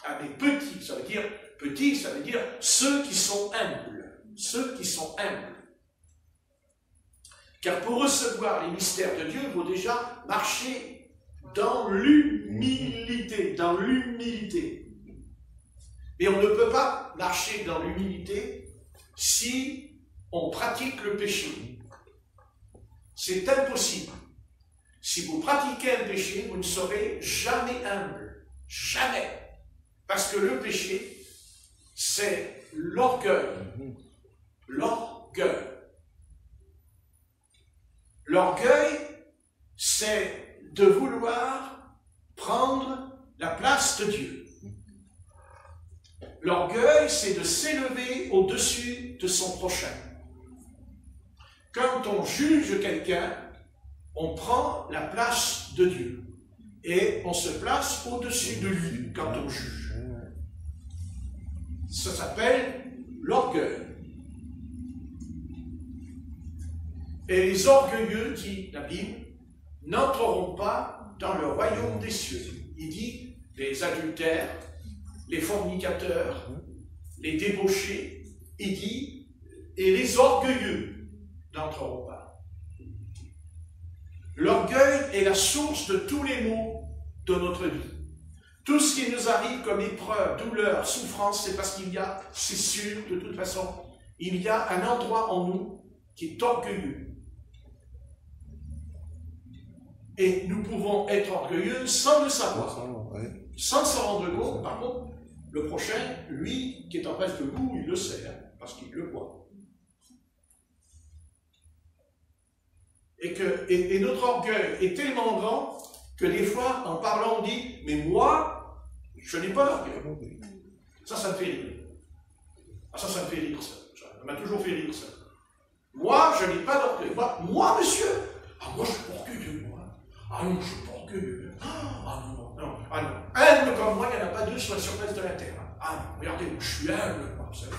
[SPEAKER 1] À mes petits, ça veut dire ceux qui sont humbles. Ceux qui sont humbles. Car pour recevoir les mystères de Dieu, il faut déjà marcher dans l'humilité. Dans l'humilité. Et on ne peut pas marcher dans l'humilité si on pratique le péché. C'est impossible. Si vous pratiquez un péché, vous ne serez jamais humble. Jamais. Parce que le péché, c'est l'orgueil. L'orgueil. L'orgueil, c'est de vouloir prendre la place de Dieu. L'orgueil, c'est de s'élever au-dessus de son prochain. Quand on juge quelqu'un, on prend la place de Dieu. Et on se place au-dessus de lui quand on juge. Ça s'appelle l'orgueil. Et les orgueilleux, dit la Bible, n'entreront pas dans le royaume des cieux. Il dit les adultères, les fornicateurs, les débauchés, il dit, et les orgueilleux n'entreront pas. L'orgueil est la source de tous les maux de notre vie. Tout ce qui nous arrive comme épreuve, douleur, souffrance, c'est parce qu'il y a, c'est sûr, de toute façon, il y a un endroit en nous qui est orgueilleux. Et nous pouvons être orgueilleux sans le savoir. Sans s'en rendre compte, par contre, le prochain, lui, qui est en face de vous, il le sait, hein, parce qu'il le voit. Et notre orgueil est tellement grand que des fois, en parlant, on dit « Mais moi, je n'ai pas d'orgueil. » Ça me fait rire. Ah, ça me fait rire, ça. Ça m'a toujours fait rire, ça. Moi, je n'ai pas d'orgueil. Moi, monsieur, moi, je suis pas orgueilleux, moi. Ah non, je suis pas orgueilleux. Ah non, non. Ah non. Humble comme moi, il n'y en a pas deux sur la surface de la terre. Ah non, regardez, je suis humble, moi, vous savez.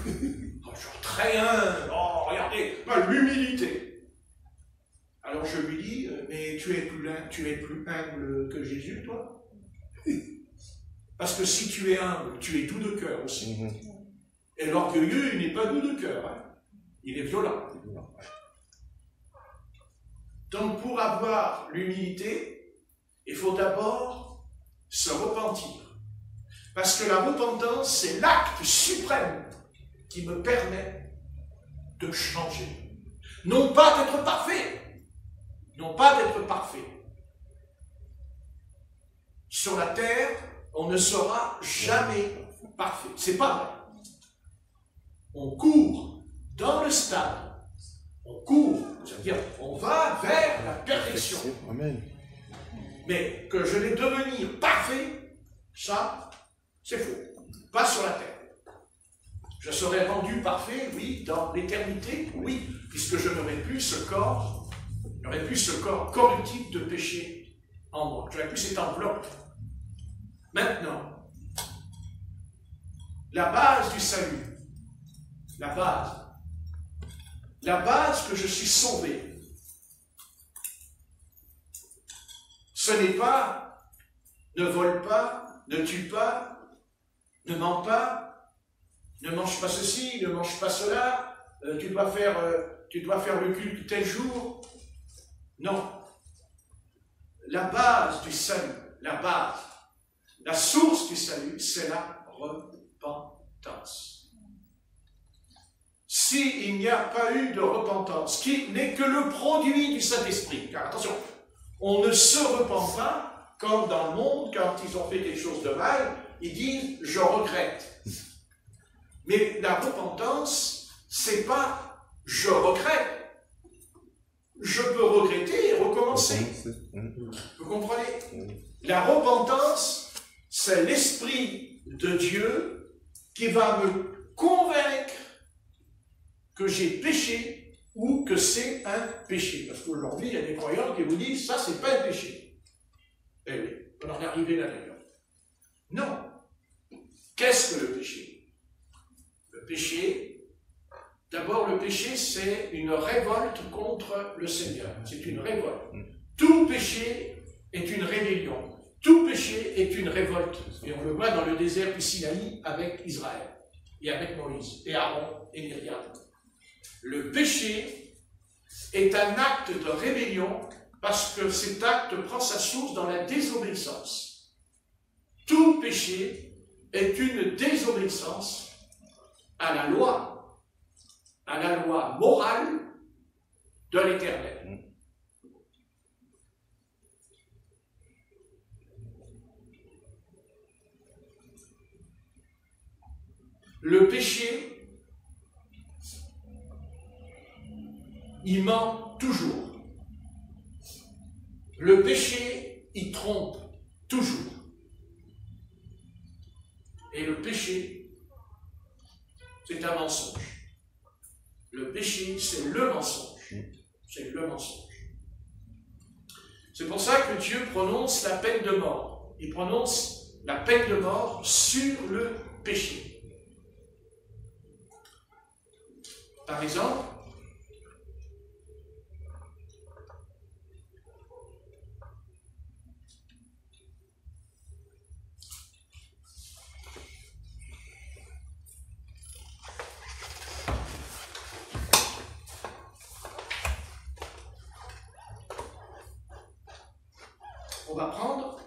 [SPEAKER 1] Oh, je suis très humble. Oh, regardez, l'humilité. Alors je lui dis, mais tu es plus humble que Jésus, toi? Parce que si tu es humble, tu es doux de cœur aussi. Et l'orgueilleux, il n'est pas doux de cœur. Hein. Il est violent. Donc pour avoir l'humilité, il faut d'abord se repentir. Parce que la repentance, c'est l'acte suprême qui me permet de changer. Non pas d'être parfait. Non pas d'être parfait. Sur la terre, on ne sera jamais parfait. C'est pas vrai. On court dans le stade. On court, c'est-à-dire on va vers la perfection.
[SPEAKER 3] Amen.
[SPEAKER 1] Mais que je vais devenir parfait, ça, c'est faux. Pas sur la terre. Je serai rendu parfait, oui, dans l'éternité, oui, puisque je n'aurai plus ce corps. Il n'y aurait plus ce corps corruptible de péché en moi. Je n'aurais plus cette enveloppe. Maintenant, la base du salut, la base que je suis sauvé, ce n'est pas ne vole pas, ne tue pas, ne ment pas, ne mange pas ceci, ne mange pas cela, tu dois faire le culte tel jour. Non. La base du salut, la source du salut, c'est la repentance. S'il n'y a pas eu de repentance, qui n'est que le produit du Saint-Esprit, car attention, on ne se repent pas, comme dans le monde, quand ils ont fait quelque chose de mal, ils disent « je regrette ». Mais la repentance, c'est pas « je regrette ». Je peux regretter et recommencer. Vous comprenez? La repentance, c'est l'Esprit de Dieu qui va me convaincre que j'ai péché ou que c'est un péché. Parce qu'aujourd'hui, il y a des croyants qui vous disent, ça, c'est pas un péché. Eh oui, on en est arrivé là d'ailleurs. Non. Qu'est-ce que le péché? Le péché, d'abord, le péché, c'est une révolte contre le Seigneur. C'est une révolte. Tout péché est une rébellion. Tout péché est une révolte. Et on le voit dans le désert du Sinaï avec Israël, et avec Moïse, et Aaron, et Myriam. Le péché est un acte de rébellion parce que cet acte prend sa source dans la désobéissance. Tout péché est une désobéissance à la loi morale de l'Éternel. Le péché, il ment toujours. Le péché, il trompe toujours. Et le péché, c'est un mensonge. Le péché, c'est le mensonge. C'est le mensonge. C'est pour ça que Dieu prononce la peine de mort. Il prononce la peine de mort sur le péché. Par exemple, on va prendre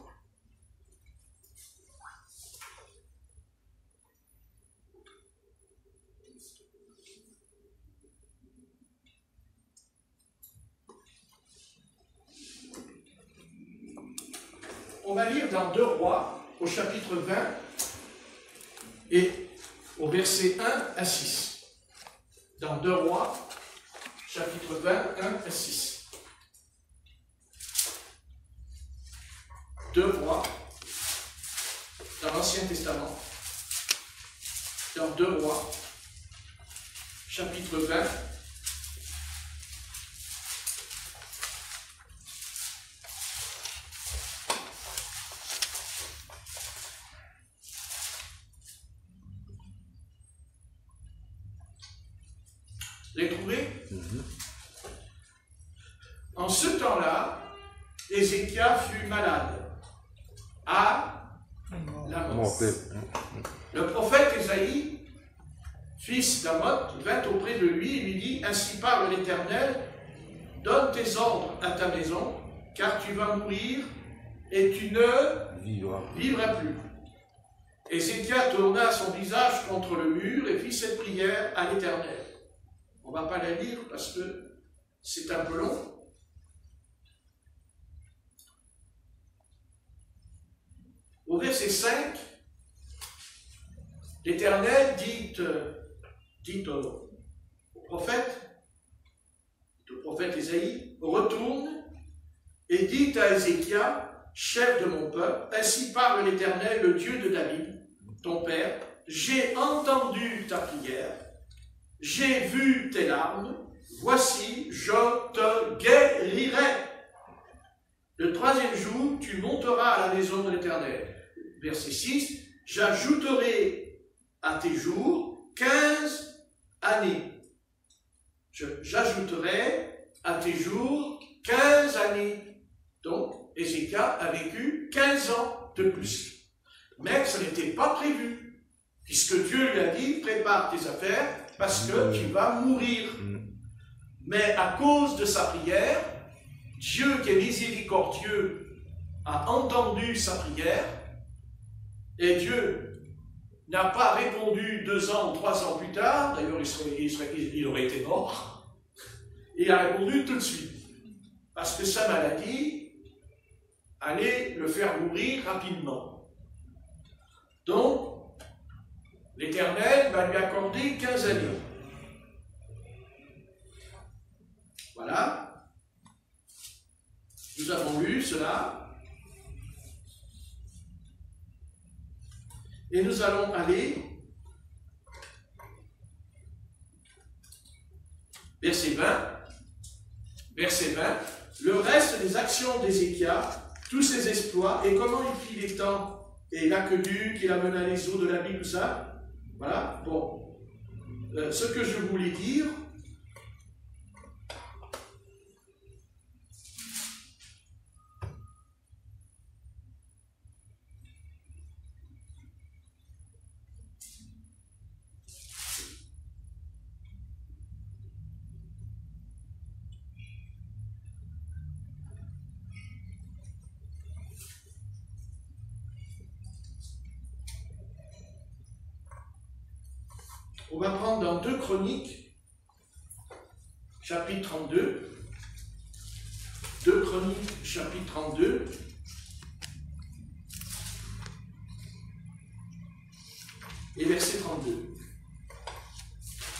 [SPEAKER 1] on va lire dans 2 Rois, au chapitre 20, et au verset 1 à 6. Dans 2 Rois, chapitre 20, 1 à 6. 2 Rois, dans l'Ancien Testament. Dans 2 Rois, chapitre 20, les trouver? En ce temps-là, Ézéchias fut malade à la mort. Le prophète Ésaïe, fils d'Amoth, vint auprès de lui et lui dit: ainsi parle l'Éternel, donne tes ordres à ta maison, car tu vas mourir et tu ne vivras plus. Ézéchias tourna son visage contre le mur et fit cette prière à l'Éternel. On ne va pas la lire parce que c'est un peu long. Au verset 5, l'Éternel dit au prophète Ésaïe: retourne et dit à Ézéchias, chef de mon peuple, ainsi parle l'Éternel, le Dieu de David, ton père, j'ai entendu ta prière, j'ai vu tes larmes, voici, je te guérirai. Le 3e jour, tu monteras à la maison de l'Éternel. Verset 6, j'ajouterai à tes jours 15 années. J'ajouterai à tes jours 15 années. Donc, Ézéchias a vécu 15 ans de plus. Mais ce n'était pas prévu, puisque Dieu lui a dit, prépare tes affaires, parce que tu vas mourir. Mais à cause de sa prière, Dieu qui est miséricordieux a entendu sa prière, et Dieu n'a pas répondu 2 ans ou 3 ans plus tard, d'ailleurs il aurait été mort, il a répondu tout de suite, parce que sa maladie allait le faire mourir rapidement. Donc, l'Éternel va lui accorder 15 années. Voilà. Nous avons lu cela. Et nous allons aller verset 20. Verset 20. Le reste des actions d'Ézéchias, tous ses exploits, et comment il fit les temps, et l'aqueduc, il amena les eaux de la vie, tout ça. Voilà. Bon. Ce que je voulais dire, On va prendre dans 2 Chroniques, chapitre 32. 2 Chroniques, chapitre 32. Et verset 32.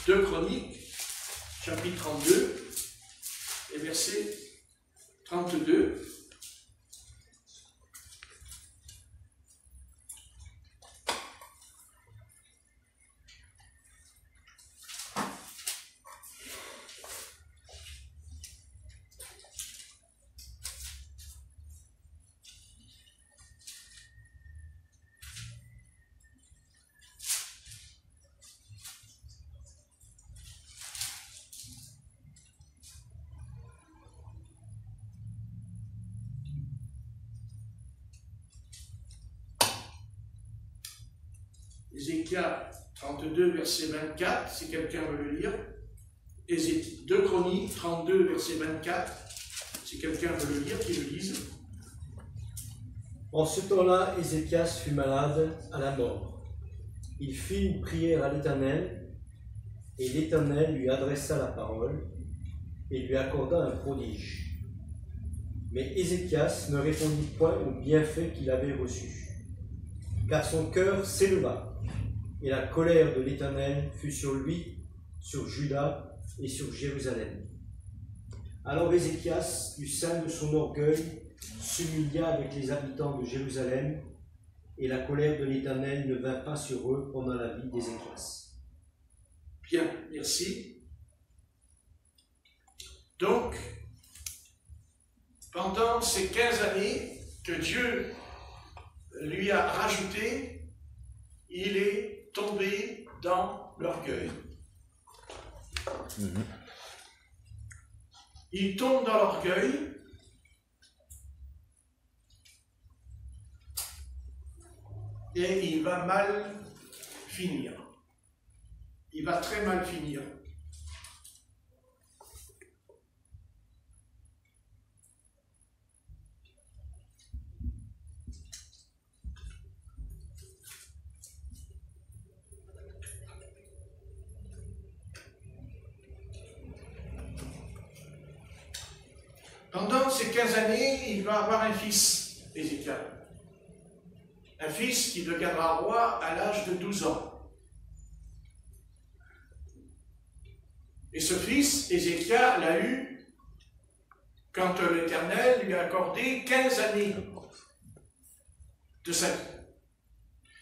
[SPEAKER 1] 2 Chroniques, chapitre 32, et verset 32. Ézéchias 32, verset 24, si quelqu'un veut le lire. 2 Chroniques 32, verset 24, si quelqu'un veut le lire, qu'il le lise.
[SPEAKER 4] En ce temps-là, Ézéchias fut malade à la mort. Il fit une prière à l'Éternel, et l'Éternel lui adressa la parole, et lui accorda un prodige. Mais Ézéchias ne répondit point au bienfait qu'il avait reçu, car son cœur s'éleva, et la colère de l'Éternel fut sur lui, sur Juda et sur Jérusalem. Alors Ézéchias, du sein de son orgueil, s'humilia avec les habitants de Jérusalem, et la colère de l'Éternel ne vint pas sur eux pendant la vie d'Ézéchias.
[SPEAKER 1] Bien, merci. Donc, pendant ces 15 années que Dieu lui a rajoutées, il est tombé dans l'orgueil. Il tombe dans l'orgueil. Et il va mal finir. Il va très mal finir. Pendant ces 15 années, il va avoir un fils, Ézéchias. Un fils qui deviendra roi à l'âge de 12 ans. Et ce fils, Ézéchias, l'a eu quand l'Éternel lui a accordé 15 années de sa vie.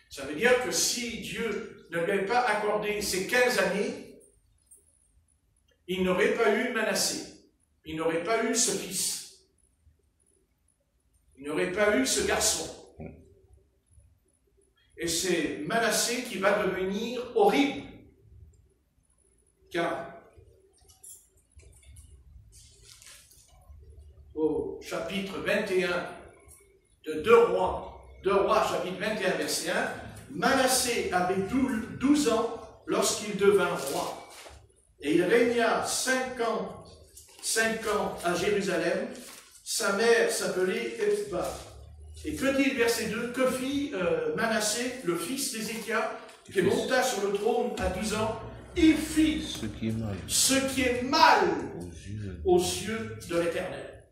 [SPEAKER 1] Ça veut dire que si Dieu ne lui avait pas accordé ces 15 années, il n'aurait pas eu Manassé. Il n'aurait pas eu ce fils. Il n'aurait pas eu ce garçon. Et c'est Manassé qui va devenir horrible. Car au chapitre 21 de 2 Rois, chapitre 21, verset 1, Manassé avait 12 ans lorsqu'il devint roi. Et il régna 5 ans à Jérusalem. Sa mère s'appelait Ephba. Et que dit le verset 2? Que fit Manassé, le fils d'Ézéchias, qui monta sur le trône à 12 ans? Il fit ce qui est mal aux yeux de l'Éternel,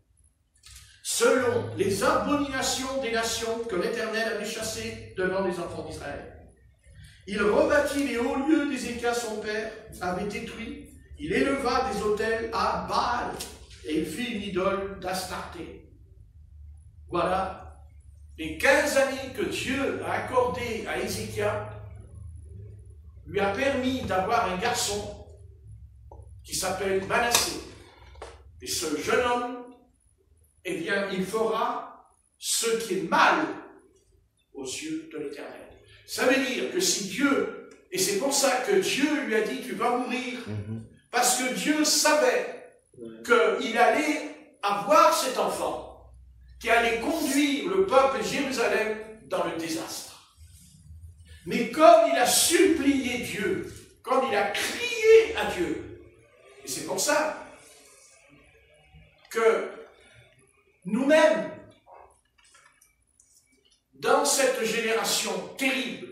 [SPEAKER 1] selon les abominations des nations que l'Éternel avait chassées devant les enfants d'Israël. Il rebâtit les hauts lieux d'Ézéchias, son père, avait détruit. Il éleva des autels à Baal, et il fit une idole d'Astarté. Voilà les 15 années que Dieu a accordées à Ézéchias, lui a permis d'avoir un garçon qui s'appelle Manassé. Et ce jeune homme, eh bien, il fera ce qui est mal aux yeux de l'Éternel. Ça veut dire que si Dieu, et c'est pour ça que Dieu lui a dit, tu vas mourir, parce que Dieu savait qu'il allait avoir cet enfant, qui allait conduire le peuple de Jérusalem dans le désastre. Mais comme il a supplié Dieu, comme il a crié à Dieu, et c'est pour ça que nous-mêmes, dans cette génération terrible,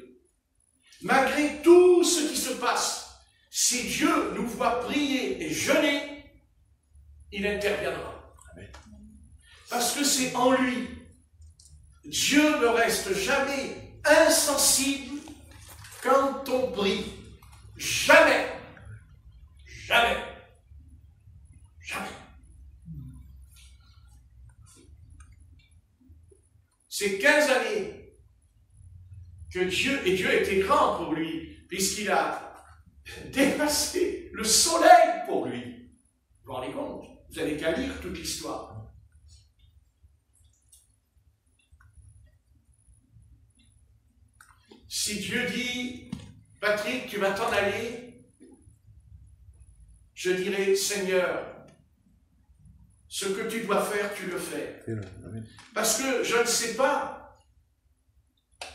[SPEAKER 1] malgré tout ce qui se passe, il interviendra. Parce que c'est en lui. Dieu ne reste jamais insensible quand on prie. Jamais. Jamais. Jamais. Ces 15 années que Dieu était grand pour lui, puisqu'il a dépassé le soleil pour lui. Vous vous rendez compte? Vous n'avez qu'à lire toute l'histoire. Si Dieu dit, Patrick, tu vas t'en aller, je dirai, Seigneur, ce que tu dois faire, tu le fais. Parce que je ne sais pas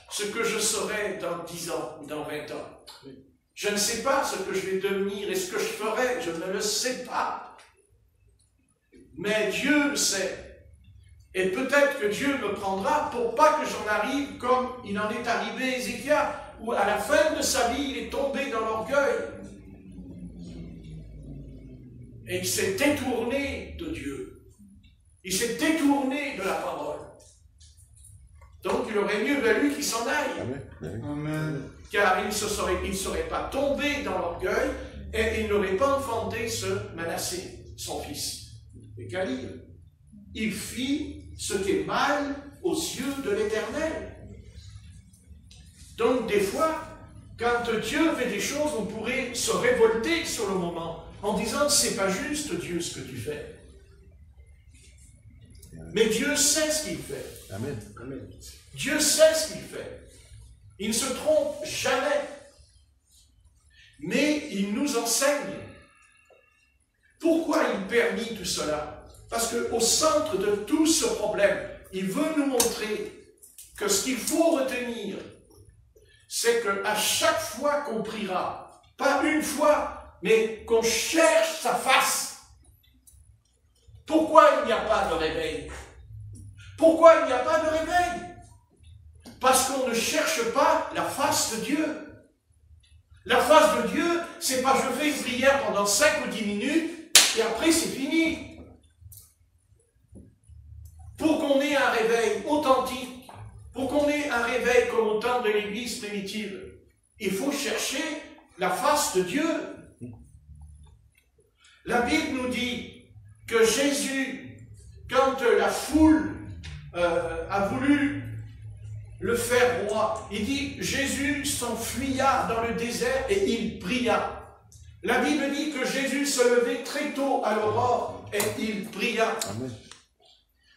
[SPEAKER 1] ce que je serai dans 10 ans ou dans 20 ans. Je ne sais pas ce que je vais devenir et ce que je ferai, je ne le sais pas. Mais Dieu le sait. Et peut-être que Dieu me prendra pour pas que j'en arrive comme il en est arrivé à Ézéchias, où à la fin de sa vie, il est tombé dans l'orgueil. Et il s'est détourné de Dieu. Il s'est détourné de la parole. Donc il aurait mieux valu qu'il s'en aille.
[SPEAKER 2] Amen.
[SPEAKER 1] Car il ne serait pas tombé dans l'orgueil et il n'aurait pas enfanté ce Manassé, son fils. Et qu'à lire. Il fit ce qui est mal aux yeux de l'Éternel. Donc des fois, quand Dieu fait des choses, on pourrait se révolter sur le moment, en disant, c'est pas juste Dieu ce que tu fais. Mais Dieu sait ce qu'il fait.
[SPEAKER 3] Amen.
[SPEAKER 4] Amen.
[SPEAKER 1] Dieu sait ce qu'il fait. Il ne se trompe jamais. Mais il nous enseigne. Pourquoi il permit tout cela? Parce qu'au centre de tout ce problème, il veut nous montrer que ce qu'il faut retenir, c'est qu'à chaque fois qu'on priera, pas une fois, mais qu'on cherche sa face. Pourquoi il n'y a pas de réveil? Pourquoi il n'y a pas de réveil? Parce qu'on ne cherche pas la face de Dieu. La face de Dieu, c'est pas je fais une prière pendant 5 ou 10 minutes et après c'est fini. Pour qu'on ait un réveil authentique, pour qu'on ait un réveil comme au temps de l'Église primitive, il faut chercher la face de Dieu. La Bible nous dit que Jésus, quand la foule a voulu le faire roi, il dit Jésus s'enfuya dans le désert et il pria. La Bible dit que Jésus se levait très tôt à l'aurore et il pria.
[SPEAKER 3] Amen.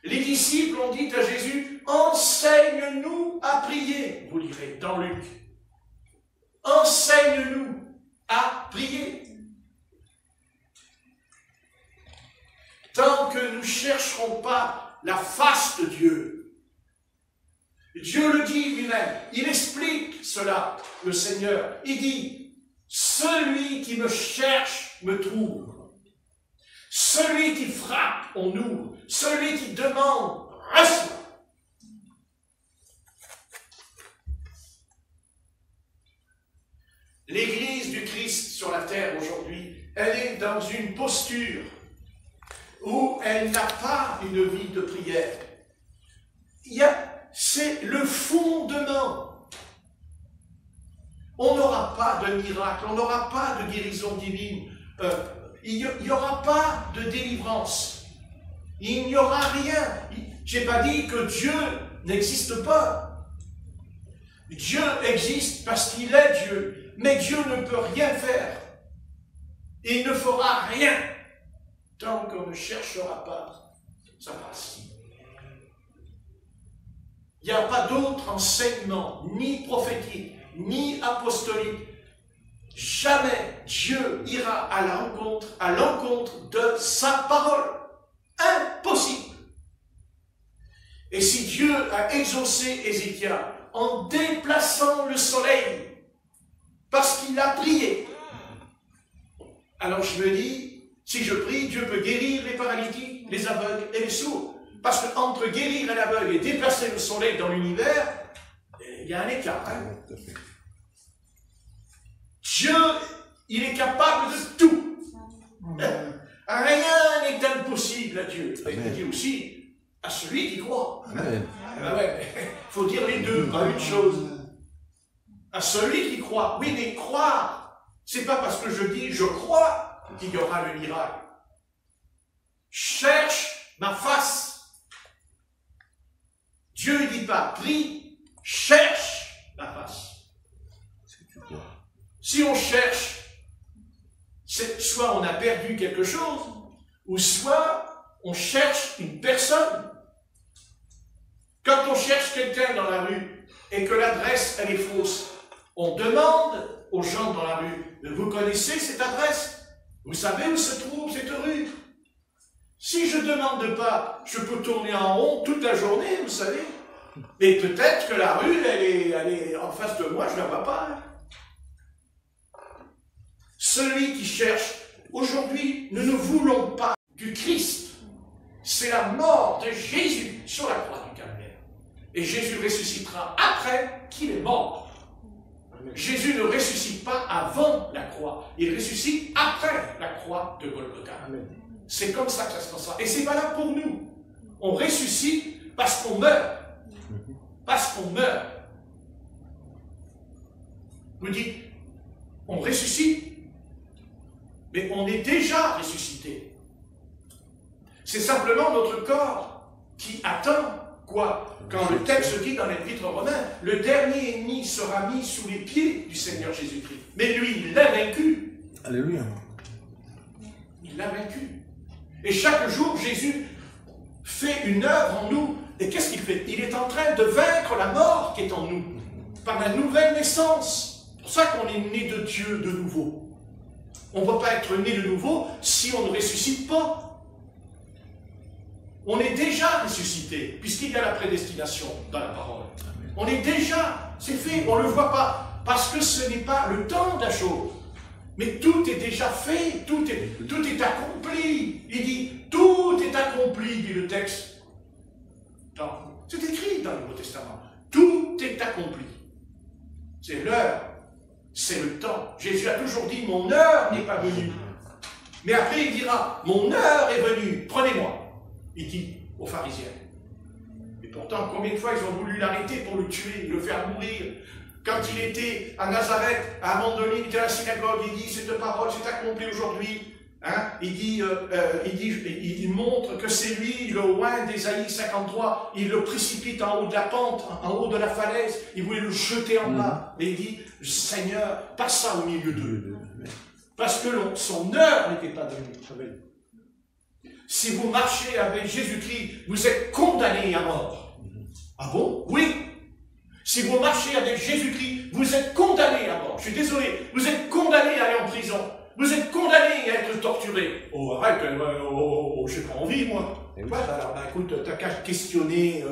[SPEAKER 1] Les disciples ont dit à Jésus, enseigne-nous à prier. Vous lirez dans Luc. Enseigne-nous à prier. Tant que nous ne chercherons pas la face de Dieu, Dieu le dit lui-même, il explique cela, le Seigneur. Il dit, celui qui me cherche me trouve. Celui qui frappe, on ouvre. Celui qui demande, reçoit. L'Église du Christ sur la terre aujourd'hui, elle est dans une posture où elle n'a pas une vie de prière. C'est le fondement. On n'aura pas de miracle, on n'aura pas de guérison divine. Il n'y aura pas de délivrance. Il n'y aura rien. Je n'ai pas dit que Dieu n'existe pas. Dieu existe parce qu'il est Dieu. Mais Dieu ne peut rien faire. Il ne fera rien tant qu'on ne cherchera pas sa racine. Il n'y a pas d'autre enseignement, ni prophétique, ni apostolique. Jamais Dieu ira à l'encontre de sa parole. Impossible. Et si Dieu a exaucé Ézéchias en déplaçant le soleil, parce qu'il a prié, alors je me dis, si je prie, Dieu peut guérir les paralytiques, les aveugles et les sourds. Parce qu'entre guérir l'aveugle et déplacer le soleil dans l'univers, il y a un écart. Hein? Dieu, il est capable de tout. Rien n'est impossible. visible à Dieu. Et il dit aussi à celui qui croit.
[SPEAKER 3] Amen.
[SPEAKER 1] Il faut dire les deux, pas une chose. À celui qui croit. Oui, mais croire, c'est pas parce que je dis je crois qu'il y aura le miracle. Cherche ma face. Dieu ne dit pas prie, cherche ma face. Si on cherche, soit on a perdu quelque chose, ou soit on cherche une personne. Quand on cherche quelqu'un dans la rue et que l'adresse elle est fausse, on demande aux gens dans la rue, vous connaissez cette adresse? Vous savez où se trouve cette rue? Si je ne demande pas, je peux tourner en rond toute la journée, vous savez. Et peut-être que la rue, elle est en face de moi, je ne la vois pas. Celui qui cherche, aujourd'hui, nous ne voulons pas du Christ. C'est la mort de Jésus sur la croix du Calvaire. Et Jésus ressuscitera après qu'il est mort. Jésus ne ressuscite pas avant la croix. Il ressuscite après la croix de Golgotha. C'est comme ça que ça se passera. Et c'est valable pour nous. On ressuscite parce qu'on meurt. Parce qu'on meurt. Vous dites, on ressuscite, mais on est déjà ressuscité. C'est simplement notre corps qui attend quoi? Quand le texte dit dans l'Épître aux Romains, le dernier ennemi sera mis sous les pieds du Seigneur Jésus-Christ. Mais lui, il l'a vaincu.
[SPEAKER 3] Alléluia.
[SPEAKER 1] Il l'a vaincu. Et chaque jour, Jésus fait une œuvre en nous. Et qu'est-ce qu'il fait? Il est en train de vaincre la mort qui est en nous, par la nouvelle naissance. C'est pour ça qu'on est né de Dieu de nouveau. On ne peut pas être né de nouveau si on ne ressuscite pas. On est déjà ressuscité, puisqu'il y a la prédestination dans la parole. On est déjà, c'est fait, on ne le voit pas, parce que ce n'est pas le temps de la chose. Mais tout est déjà fait, tout est accompli. Il dit, tout est accompli, dit le texte. C'est écrit dans le Nouveau Testament. Tout est accompli. C'est l'heure, c'est le temps. Jésus a toujours dit, mon heure n'est pas venue. Mais après, il dira, mon heure est venue, prenez-moi. Il dit aux pharisiens. Et pourtant, combien de fois ils ont voulu l'arrêter pour le tuer, le faire mourir? Quand il était à Nazareth, à un moment donné, il était à la synagogue, il dit, cette parole s'est accomplie aujourd'hui. Hein? Il montre que c'est lui, le oint d'Ésaïe 53, il le précipite en haut de la pente, en haut de la falaise, il voulait le jeter en bas. Mais il dit, Seigneur, passa au milieu d'eux. Parce que son heure n'était pas venue. Si vous marchez avec Jésus-Christ, vous êtes condamné à mort. Ah bon? Oui. Si vous marchez avec Jésus-Christ, vous êtes condamné à mort. Je suis désolé, vous êtes condamné à aller en prison. Vous êtes condamné à être torturé. Oh, arrête, j'ai pas envie, moi. Ouais, alors, écoute, t'as qu'à questionner,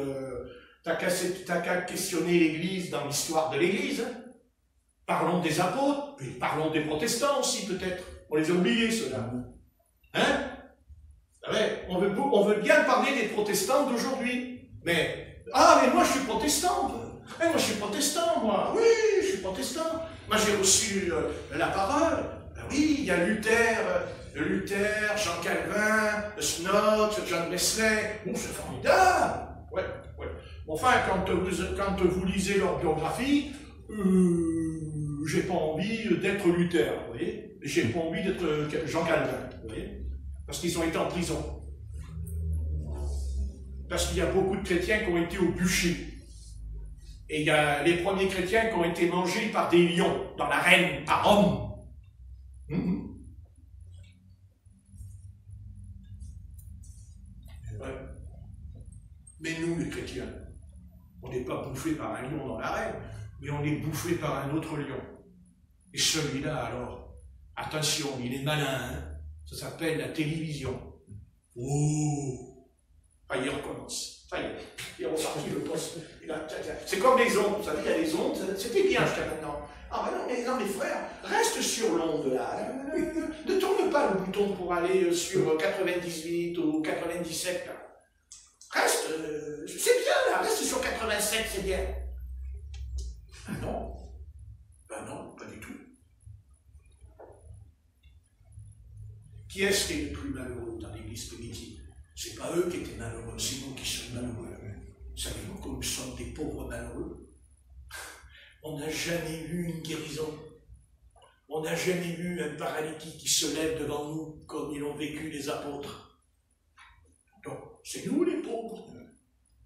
[SPEAKER 1] l'Église dans l'histoire de l'Église. Hein. Parlons des apôtres, puis parlons des protestants aussi, peut-être. On les a oubliés, ceux-là. Hein? Ouais, on veut bien parler des protestants d'aujourd'hui. Mais moi je suis protestant. Moi je suis protestant, moi. Oui, je suis protestant. Moi j'ai reçu la parole. Oui, il y a Luther, Jean Calvin, Snoddes, John Wesley. Bon, c'est formidable. Ouais. Enfin, quand vous lisez leur biographie, j'ai pas envie d'être Luther, vous voyez. J'ai pas envie d'être Jean Calvin, vous voyez. Parce qu'ils ont été en prison. Parce qu'il y a beaucoup de chrétiens qui ont été au bûcher. Et il y a les premiers chrétiens qui ont été mangés par des lions dans l'arène à Rome. Ouais. Mais nous, les chrétiens, on n'est pas bouffés par un lion dans l'arène, mais on est bouffés par un autre lion. Et celui-là, alors, attention, il est malin, hein. Ça s'appelle la télévision. Oh! Ah, il recommence. Ça y est, il est ressorti le poste. C'est comme les ondes, vous savez, il y a les ondes, c'était bien jusqu'à maintenant. Ah, non, mais frères, reste sur l'onde là. Ne tourne pas le bouton pour aller sur 98 ou 97 là. Reste, c'est bien là, reste sur 87, c'est bien. Ah non, pas du tout. Qui est-ce qui est le plus malheureux dans l'église primitive? C'est pas eux qui étaient malheureux, c'est nous qui sommes malheureux. Savez-vous que nous sommes des pauvres malheureux? On n'a jamais vu une guérison. On n'a jamais vu un paralytique qui se lève devant nous comme ils l'ont vécu les apôtres. Donc, c'est nous les pauvres.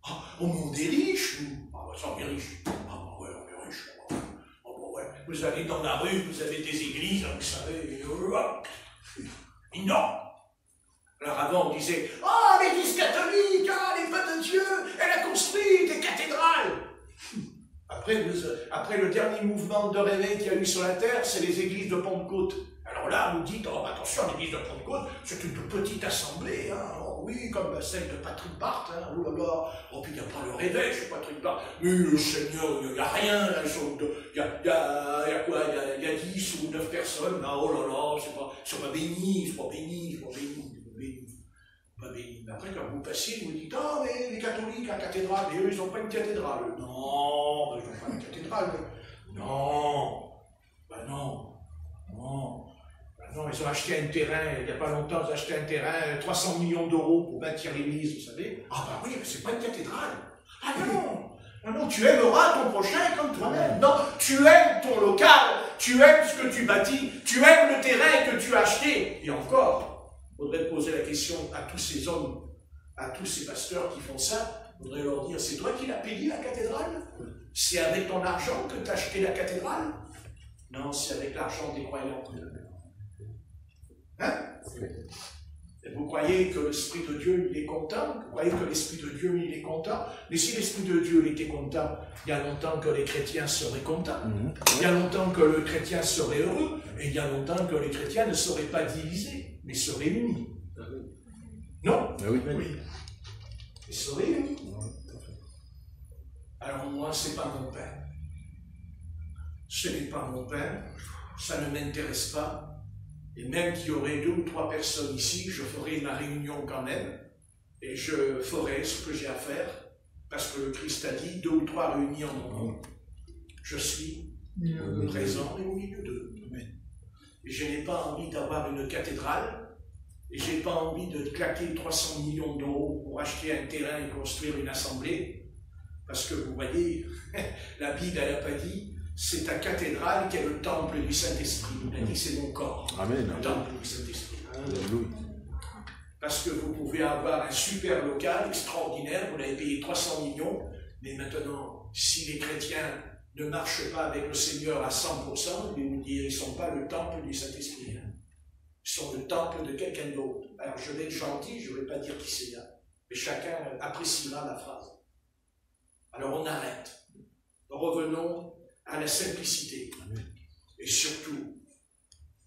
[SPEAKER 1] Ah, on est riches, nous. Ah, bah, ça, on est riches. Ah, bah, ouais, on est riches. Ah, bah, ouais. Vous allez dans la rue, vous avez des églises, vous savez. Non. Alors avant, on disait, ah, l'église catholique, ah, les pas de Dieu, elle a construit des cathédrales. Après le dernier mouvement de réveil qu'il y a eu sur la terre, c'est les églises de Pentecôte. Alors là, vous dites, oh, attention, l'église de Pentecôte, c'est une petite assemblée, hein. Oh, oui, comme celle de Patrick Bart, hein. Oh là là, oh, puis il n'y a pas le réveil chez Patrick Bart. Mais le Seigneur, il n'y a rien, là, il y a quoi, il y a 10 ou 9 personnes, là, oh là là, c'est pas béni, pas béni. Mais après, quand vous passez, vous dites, ah, mais les catholiques, la cathédrale, et eux, ils n'ont pas une cathédrale. Non, ils n'ont pas une cathédrale. Non, ben non, non. Ben non, ils ont acheté un terrain, il n'y a pas longtemps, ils ont acheté un terrain, 300 millions d'euros pour bâtir l'église, vous savez. Ah, ben oui, mais c'est pas une cathédrale. Ah, ben non. Non, tu aimeras ton prochain comme toi-même. Non, tu aimes ton local, tu aimes ce que tu bâtis, tu aimes le terrain que tu as acheté. Et encore, il faudrait poser la question à tous ces hommes, à tous ces pasteurs qui font ça, il faudrait leur dire, c'est toi qui l'as payé la cathédrale? C'est avec ton argent que tu as acheté la cathédrale? Non, c'est avec l'argent des croyants. Hein? Et vous croyez que l'Esprit de Dieu, il est content? Vous croyez que l'Esprit de Dieu, il est content? Mais si l'Esprit de Dieu, il était content, il y a longtemps que les chrétiens seraient contents. Il y a longtemps que le chrétien serait heureux. Et il y a longtemps que les chrétiens ne seraient pas divisés, mais seraient unis. Non?
[SPEAKER 3] Oui.
[SPEAKER 1] Ils seraient unis. Alors moi, ce n'est pas mon pain. Ce n'est pas mon pain. Ça ne m'intéresse pas. Et même qu'il y aurait 2 ou 3 personnes ici, je ferai ma réunion quand même, et je ferai ce que j'ai à faire, parce que le Christ a dit, 2 ou 3 réunis en mon nom, je suis présent et au milieu d'eux. Et je n'ai pas envie d'avoir une cathédrale, et je n'ai pas envie de claquer 300 millions d'euros pour acheter un terrain et construire une assemblée, parce que vous voyez, la Bible, elle n'a pas dit, c'est ta cathédrale qui est le temple du Saint-Esprit. Il a dit, c'est mon corps,
[SPEAKER 3] Amen.
[SPEAKER 1] le temple du Saint-Esprit.
[SPEAKER 3] Alléluia.
[SPEAKER 1] Parce que vous pouvez avoir un super local extraordinaire, vous l'avez payé 300 millions, mais maintenant, si les chrétiens ne marchent pas avec le Seigneur à 100%, je vais vous dire, ils ne sont pas le temple du Saint-Esprit. Ils sont le temple de quelqu'un d'autre. Alors je vais être gentil, je ne vais pas dire qui c'est là, mais chacun appréciera la phrase. Alors on arrête. Revenons à la simplicité. Et surtout,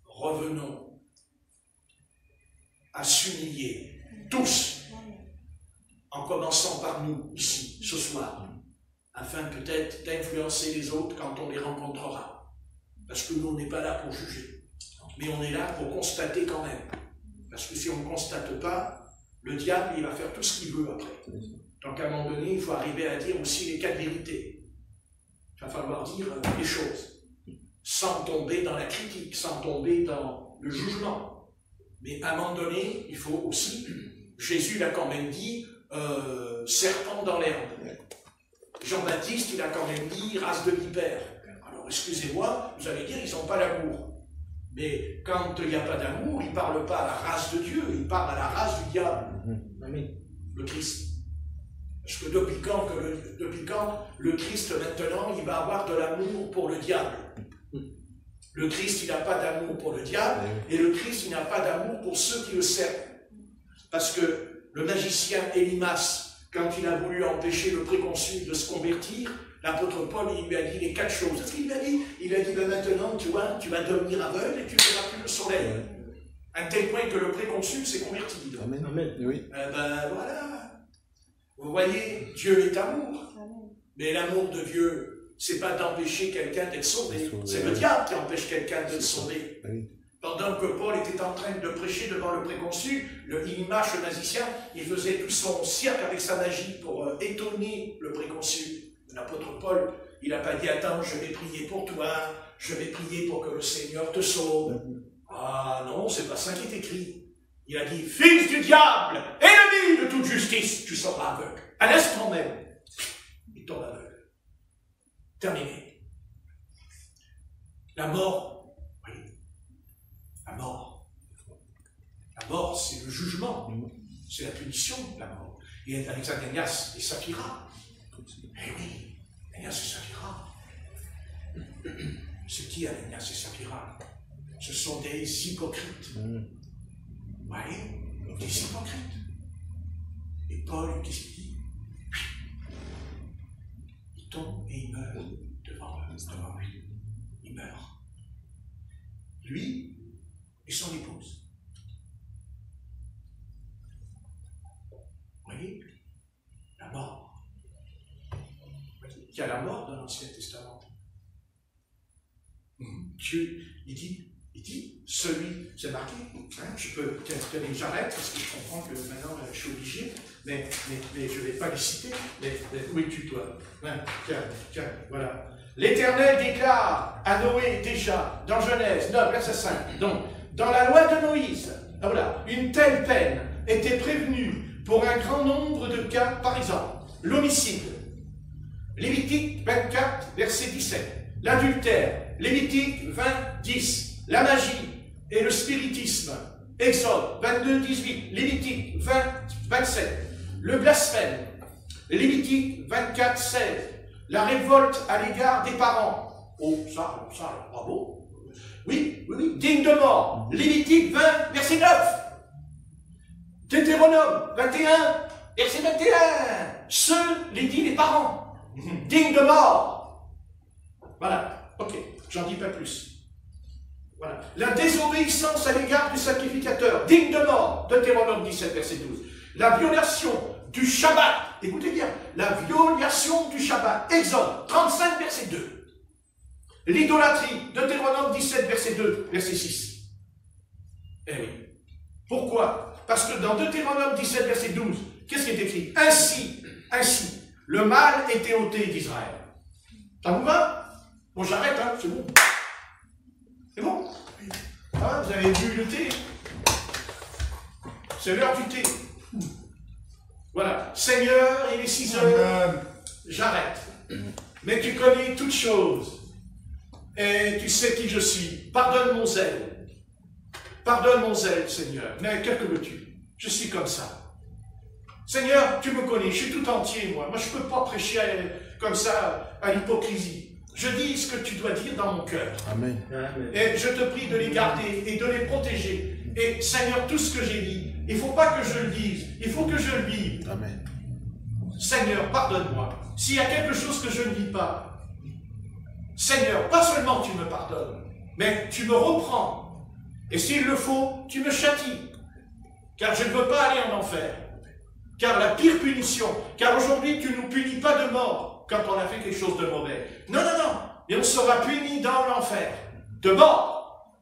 [SPEAKER 1] revenons à s'humilier, tous, en commençant par nous, ici, ce soir, afin peut-être d'influencer les autres quand on les rencontrera. Parce que nous, on n'est pas là pour juger, mais on est là pour constater quand même. Parce que si on ne constate pas, le diable, il va faire tout ce qu'il veut après. Donc à un moment donné, il faut arriver à dire aussi les 4 vérités. Il va falloir dire les choses, sans tomber dans la critique, sans tomber dans le jugement. Mais à un moment donné, il faut aussi, Jésus l'a quand même dit, serpent dans l'herbe. Jean-Baptiste, il a quand même dit race de vipère. Alors excusez-moi, vous allez dire, ils n'ont pas l'amour. Mais quand il n'y a pas d'amour, il ne parle pas à la race de Dieu, il parle à la race du diable. Amen. Le Christ. Parce que depuis quand le Christ maintenant, il va avoir de l'amour pour le diable? Le Christ, il n'a pas d'amour pour le diable, et le Christ, il n'a pas d'amour pour ceux qui le servent. Parce que le magicien Élimas, quand il a voulu empêcher le préconsul de se convertir, l'apôtre Paul, il lui a dit les 4 choses. C'est ce qu'il lui a dit. Il a dit, ben maintenant, tu vois, tu vas devenir aveugle et tu ne verras plus le soleil. À un tel point que le préconsul s'est converti.
[SPEAKER 3] Amen. Amen. Oui.
[SPEAKER 1] Ben voilà. Vous voyez, Dieu est amour. Mais l'amour de Dieu, c'est pas d'empêcher quelqu'un d'être sauvé. C'est le diable qui empêche quelqu'un d'être sauvé. Pendant que Paul était en train de prêcher devant le préconsul, Élimas, le magicien, il faisait tout son cirque avec sa magie pour étonner le préconsul. L'apôtre Paul, il n'a pas dit, attends, je vais prier pour toi, je vais prier pour que le Seigneur te sauve. Ah non, c'est pas ça qui est écrit. Il a dit, fils du diable, ennemi de toute justice, tu seras aveugle. À l'instant même, il tombe aveugle. Terminé. La mort, oui, la mort. La mort, c'est le jugement, c'est la punition, la mort. Et avec Ananias et Saphira, eh oui, Ananias et Saphira. C'est qui Ananias et Saphira? Ce sont des hypocrites. Vous voyez, des hypocrites. Et Paul, qu'est-ce qu'il dit? Il tombe et il meurt devant lui. Il meurt. Lui et son épouse. Vous voyez, la mort. Il y a la mort dans l'Ancien Testament. Dieu, il dit, celui, c'est marqué, hein, je peux peut-être j'arrête, parce que je comprends que maintenant je suis obligé, mais je ne vais pas les citer, mais où es-tu toi? Hein, tiens, voilà. L'Éternel déclare à Noé déjà, dans Genèse 9, verset 5, donc, dans la loi de Moïse, voilà, une telle peine était prévenue pour un grand nombre de cas, par exemple, l'homicide, Lévitique 24, verset 17, l'adultère, Lévitique 20, 10, la magie et le spiritisme, Exode 22, 18, Lévitique 20, 27, le blasphème, Lévitique 24, 16, la révolte à l'égard des parents. Oh, ça, bravo. Oui, digne de mort, Lévitique 20, verset 9, Deutéronome 21, verset 21, ceux, les parents, dignes de mort. Voilà, ok, j'en dis pas plus. Voilà. La désobéissance à l'égard du sacrificateur, digne de mort, Deutéronome 17, verset 12. La violation du Shabbat, écoutez bien, la violation du Shabbat, Exode 35, verset 2. L'idolâtrie, Deutéronome 17, verset 2, verset 6. Eh oui. Pourquoi? Parce que dans Deutéronome 17, verset 12, qu'est-ce qui est écrit? Ainsi, le mal était ôté d'Israël. Ça vous va? Bon, j'arrête, hein, c'est bon. C'est bon? Ah, vous avez bu le thé? C'est l'heure du thé. Voilà. Seigneur, il est 6 heures. J'arrête. Mais tu connais toutes choses. Et tu sais qui je suis. Pardonne mon zèle. Pardonne mon zèle, Seigneur. Mais que veux-tu? Je suis comme ça. Seigneur, tu me connais. Je suis tout entier, moi. Moi, je ne peux pas prêcher comme ça à l'hypocrisie. Je dis ce que tu dois dire dans mon cœur. Amen. Et je te prie de les garder et de les protéger. Et Seigneur, tout ce que j'ai dit, il ne faut pas que je le dise, il faut que je le vive. Amen. Seigneur, pardonne-moi. S'il y a quelque chose que je ne dis pas, Seigneur, pas seulement tu me pardonnes, mais tu me reprends. Et s'il le faut, tu me châties. Car je ne veux pas aller en enfer. Car la pire punition, car aujourd'hui tu ne nous punis pas de mort quand on a fait quelque chose de mauvais. Non. Et on sera puni dans l'enfer, de mort.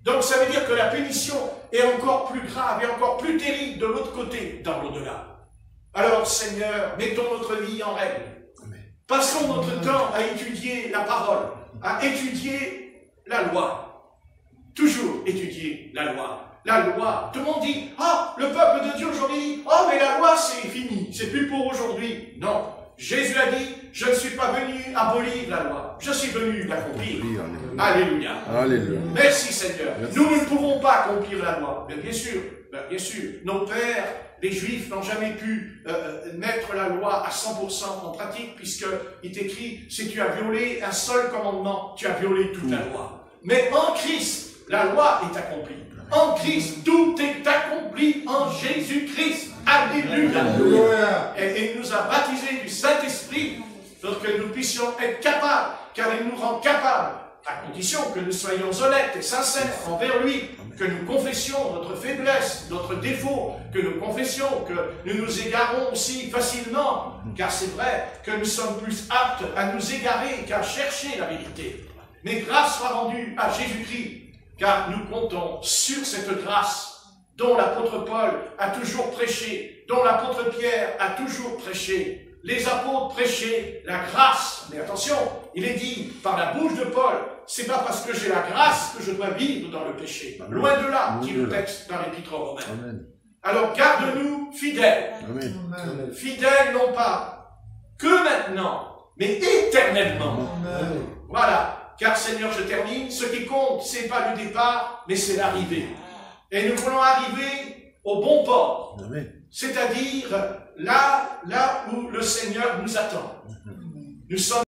[SPEAKER 1] Donc ça veut dire que la punition est encore plus grave et encore plus terrible de l'autre côté, dans l'au-delà. Alors Seigneur, mettons notre vie en règle. Passons notre temps à étudier la parole, à étudier la loi. Toujours étudier la loi. La loi, tout le monde dit, ah, le peuple de Dieu aujourd'hui, oh, mais la loi c'est fini, c'est plus pour aujourd'hui. Non, Jésus a dit, je ne suis pas venu abolir la loi, je suis venu l'accomplir. Alléluia. Alléluia. Merci Seigneur. Merci. Nous ne pouvons pas accomplir la loi, mais bien sûr, nos pères, les Juifs n'ont jamais pu mettre la loi à 100% en pratique, puisqu'il est écrit, si tu as violé un seul commandement, tu as violé toute la loi. Mais en Christ, la loi est accomplie. En Christ, tout est accompli en Jésus-Christ. Alléluia. Et il nous a baptisés du Saint-Esprit pour que nous puissions être capables, car il nous rend capables, à condition que nous soyons honnêtes et sincères envers lui, que nous confessions notre faiblesse, notre défaut, que nous confessions que nous nous égarons aussi facilement, car c'est vrai que nous sommes plus aptes à nous égarer qu'à chercher la vérité. Mais grâce soit rendue à Jésus-Christ, car nous comptons sur cette grâce dont l'apôtre Paul a toujours prêché, dont l'apôtre Pierre a toujours prêché. Les apôtres prêchaient la grâce, mais attention, il est dit par la bouche de Paul, c'est pas parce que j'ai la grâce que je dois vivre dans le péché.
[SPEAKER 3] Amen.
[SPEAKER 1] Loin de là, dit
[SPEAKER 3] Loin de
[SPEAKER 1] le
[SPEAKER 3] là.
[SPEAKER 1] texte dans l'Épître aux Romains.
[SPEAKER 3] Amen.
[SPEAKER 1] Alors garde-nous fidèles.
[SPEAKER 3] Amen.
[SPEAKER 2] Amen.
[SPEAKER 1] Fidèles non pas que maintenant, mais éternellement.
[SPEAKER 2] Amen.
[SPEAKER 1] Voilà. Car Seigneur, je termine, ce qui compte, c'est pas le départ, mais c'est l'arrivée. Et nous voulons arriver au bon port.
[SPEAKER 3] Amen.
[SPEAKER 1] C'est-à-dire là où le Seigneur nous attend. Nous sommes